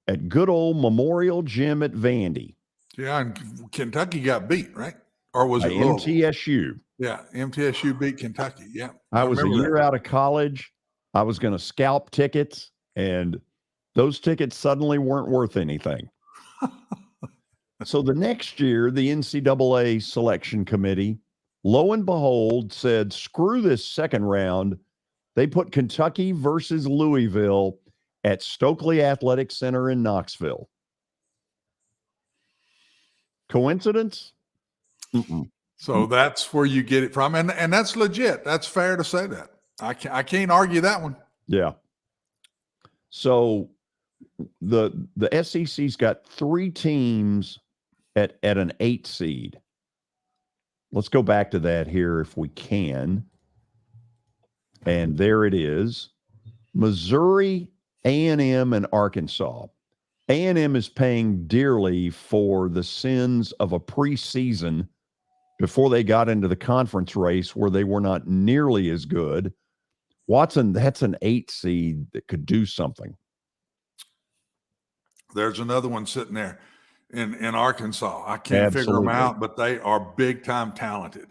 at good old Memorial Gym at Vandy. Yeah, and Kentucky got beat, right? Or was it MTSU? Yeah, MTSU beat Kentucky. Yeah. I was a year out of college. I was going to scalp tickets, and those tickets suddenly weren't worth anything. So the next year, the NCAA selection committee, lo and behold, said, screw this second round. They put Kentucky versus Louisville at Stokely Athletic Center in Knoxville. Coincidence? Mm-mm. So that's where you get it from. And that's legit. That's fair to say that. I can't argue that one. Yeah. So the SEC's got 3 teams at an 8 seed. Let's go back to that here if we can. And there it is. Missouri, A&M, and Arkansas. A&M is paying dearly for the sins of a preseason before they got into the conference race where they were not nearly as good. Watson, that's an 8 seed that could do something. There's another one sitting there in Arkansas. I can't figure them out, but they are big-time talented.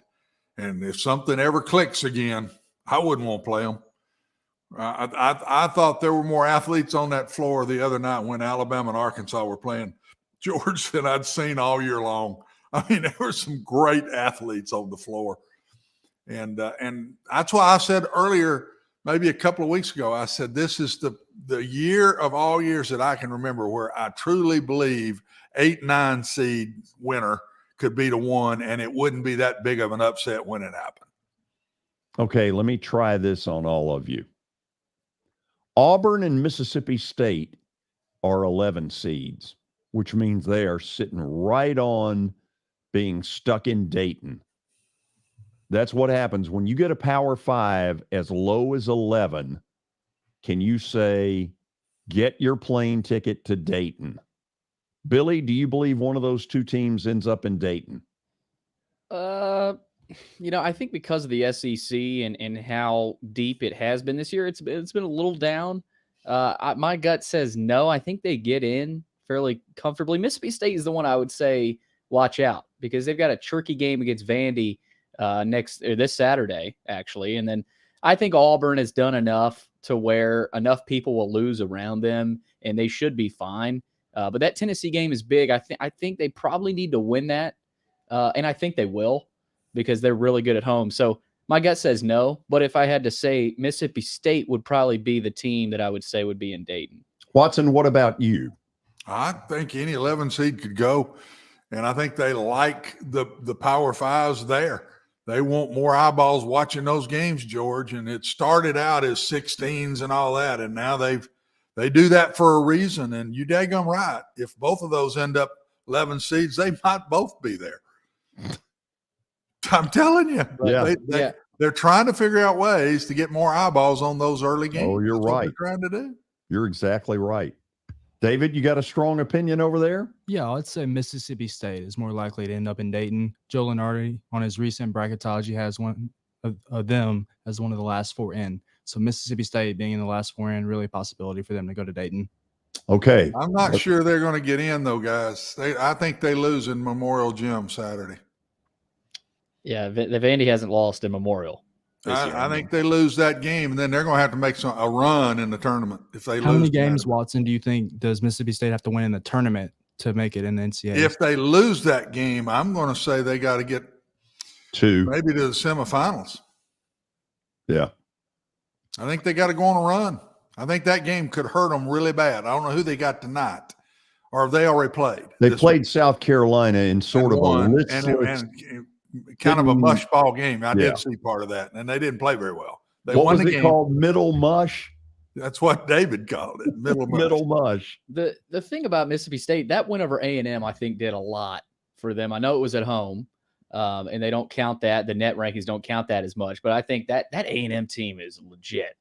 And if something ever clicks again, I wouldn't want to play them. I thought there were more athletes on that floor the other night when Alabama and Arkansas were playing, George, than I'd seen all year long. I mean, there were some great athletes on the floor. And that's why I said earlier, maybe a couple of weeks ago, I said this is the year of all years that I can remember where I truly believe 8-9 seed winner could beat a 1, and it wouldn't be that big of an upset when it happened. Okay, let me try this on all of you. Auburn and Mississippi State are 11 seeds, which means they are sitting right on being stuck in Dayton. That's what happens when you get a Power 5 as low as 11. Can you say, get your plane ticket to Dayton? Billy, do you believe one of those 2 teams ends up in Dayton? I think because of the SEC and how deep it has been this year, it's been a little down. My gut says no. I think they get in fairly comfortably. Mississippi State is the one I would say watch out because they've got a tricky game against Vandy this Saturday, actually. And then I think Auburn has done enough to where enough people will lose around them, and they should be fine. But that Tennessee game is big. I think they probably need to win that, and I think they will because they're really good at home. So my gut says no. But if I had to say, Mississippi State would probably be the team that I would say would be in Dayton. Watson, what about you? I think any 11 seed could go, and I think they like the Power 5s there. They want more eyeballs watching those games, George, and it started out as 16s and all that, and now they do that for a reason, and you daggum right. If both of those end up 11 seeds, they might both be there. I'm telling you. Yeah. They're trying to figure out ways to get more eyeballs on those early games. Oh, you're right. That's what they're trying to do. You're exactly right. David, you got a strong opinion over there? Yeah, I'd say Mississippi State is more likely to end up in Dayton. Joe Lenardi, on his recent Bracketology, has one of them as one of the last 4 in. So Mississippi State being in the last 4 in, really a possibility for them to go to Dayton. Okay. I'm not sure they're going to get in, though, guys. I think they lose in Memorial Gym Saturday. Yeah, the Vandy hasn't lost in Memorial. I think they lose that game, and then they're going to have to make a run in the tournament if they lose. How many games, Watson, do you think does Mississippi State have to win in the tournament to make it in the NCAA? If they lose that game, I'm going to say they got to get 2, maybe to the semifinals. Yeah. I think they got to go on a run. I think that game could hurt them really bad. I don't know who they got tonight, or have they already played? They played South Carolina in sort of and kind of a mush ball game. I did see part of that, and they didn't play very well. They what won was the it game. Called? Middle mush? That's what David called it. Middle mush. Middle mush. The thing about Mississippi State, that win over A&M, I think, did a lot for them. I know it was at home, and they don't count that. The net rankings don't count that as much, but I think that A&M team is legit.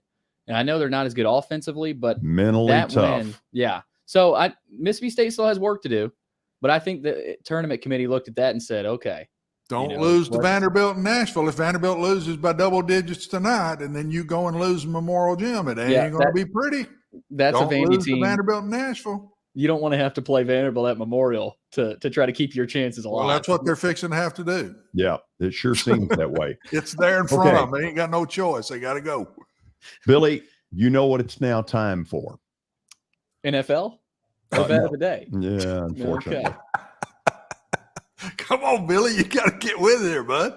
And I know they're not as good offensively, but mentally that tough. Win, yeah. So Mississippi State still has work to do, but I think the tournament committee looked at that and said, okay. Don't lose to Vanderbilt and Nashville. If Vanderbilt loses by double digits tonight, and then you go and lose Memorial Gym, it ain't going to be pretty. That's don't a Vandy lose team. To Vanderbilt and Nashville. You don't want to have to play Vanderbilt at Memorial to try to keep your chances alive. Well, that's what they're fixing to have to do. Yeah, it sure seems that way. It's there in front of them. They ain't got no choice. They got to go. Billy, you know what it's now time for? NFL? The bet of the day. Yeah, unfortunately. Okay. Come on, Billy. You got to get with it here, bud.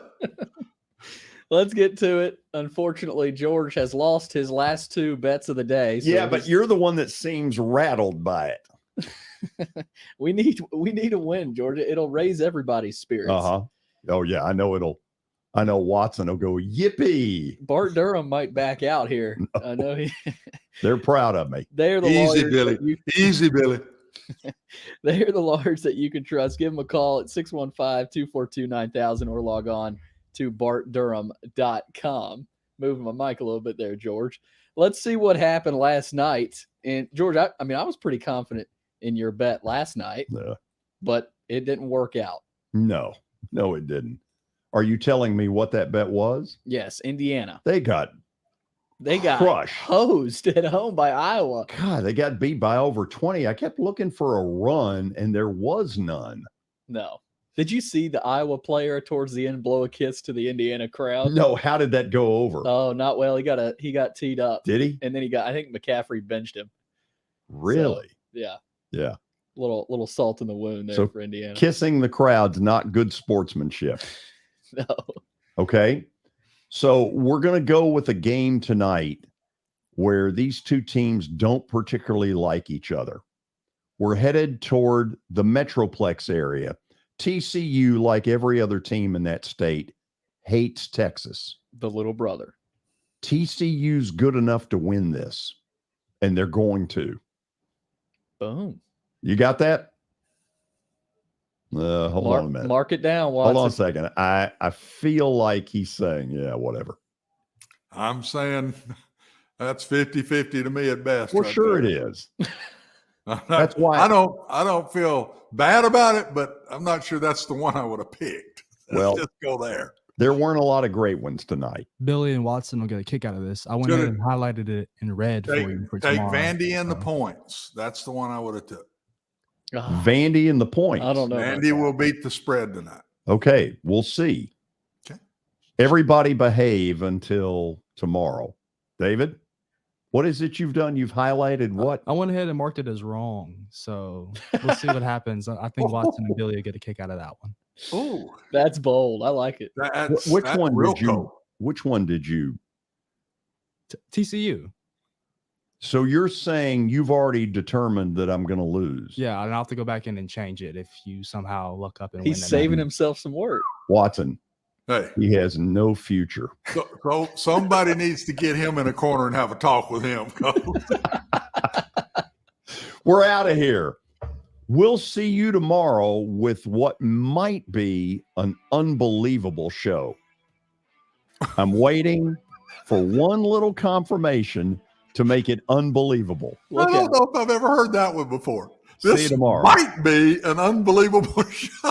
Let's get to it. Unfortunately, George has lost his last 2 bets of the day. So yeah, but you're the one that seems rattled by it. we need a win, George. It'll raise everybody's spirits. Oh yeah, I know Watson will go yippee. Bart Durham might back out here. No. I know They're proud of me. They're the easy, Billy. Easy, Billy. They're the lawyers that you can trust. Give them a call at 615-242-9000 or log on to bartdurham.com. Moving my mic a little bit there, George. Let's see what happened last night. And George, I was pretty confident in your bet last night, but it didn't work out. No, it didn't. Are you telling me what that bet was? Yes, Indiana. They got crushed, hosed at home by Iowa. God, they got beat by over 20. I kept looking for a run, and there was none. No. Did you see the Iowa player towards the end blow a kiss to the Indiana crowd? No. How did that go over? Oh, not well. He got teed up. Did he? And then I think McCaffrey benched him. Really? So, yeah. Little salt in the wound there for Indiana. Kissing the crowd's not good sportsmanship. No. Okay. So we're going to go with a game tonight where these two teams don't particularly like each other. We're headed toward the Metroplex area. TCU, like every other team in that state, hates Texas. The little brother. TCU's good enough to win this, and they're going to. Boom. You got that? Hold on a minute. Mark it down, Watson. Hold on a second. I feel like he's saying, yeah, whatever. I'm saying that's 50-50 to me at best. Well, right sure there. It is. That's why I don't feel bad about it, but I'm not sure that's the one I would have picked. Let's just go there. There weren't a lot of great ones tonight. Billy and Watson will get a kick out of this. I went ahead and highlighted it in red for you for tomorrow. Take Vandy and the points. That's the one I would have took. Vandy and the points. I don't know. Vandy will beat the spread tonight. Okay, we'll see. Okay. Everybody behave until tomorrow. David, what is it you've done? You've highlighted what? I went ahead and marked it as wrong. So we'll see what happens. I think Watson and Billy will get a kick out of that one. Oh, that's bold. I like it. Which one did you? TCU. So you're saying you've already determined that I'm going to lose? Yeah, and I'll have to go back in and change it if you somehow look up and he's win. Saving himself some work. Watson. Hey, he has no future. So somebody needs to get him in a corner and have a talk with him. We're out of here. We'll see you tomorrow with what might be an unbelievable show. I'm waiting for one little confirmation to make it unbelievable. I don't know if I've ever heard that one before. See you tomorrow. Might be an unbelievable show.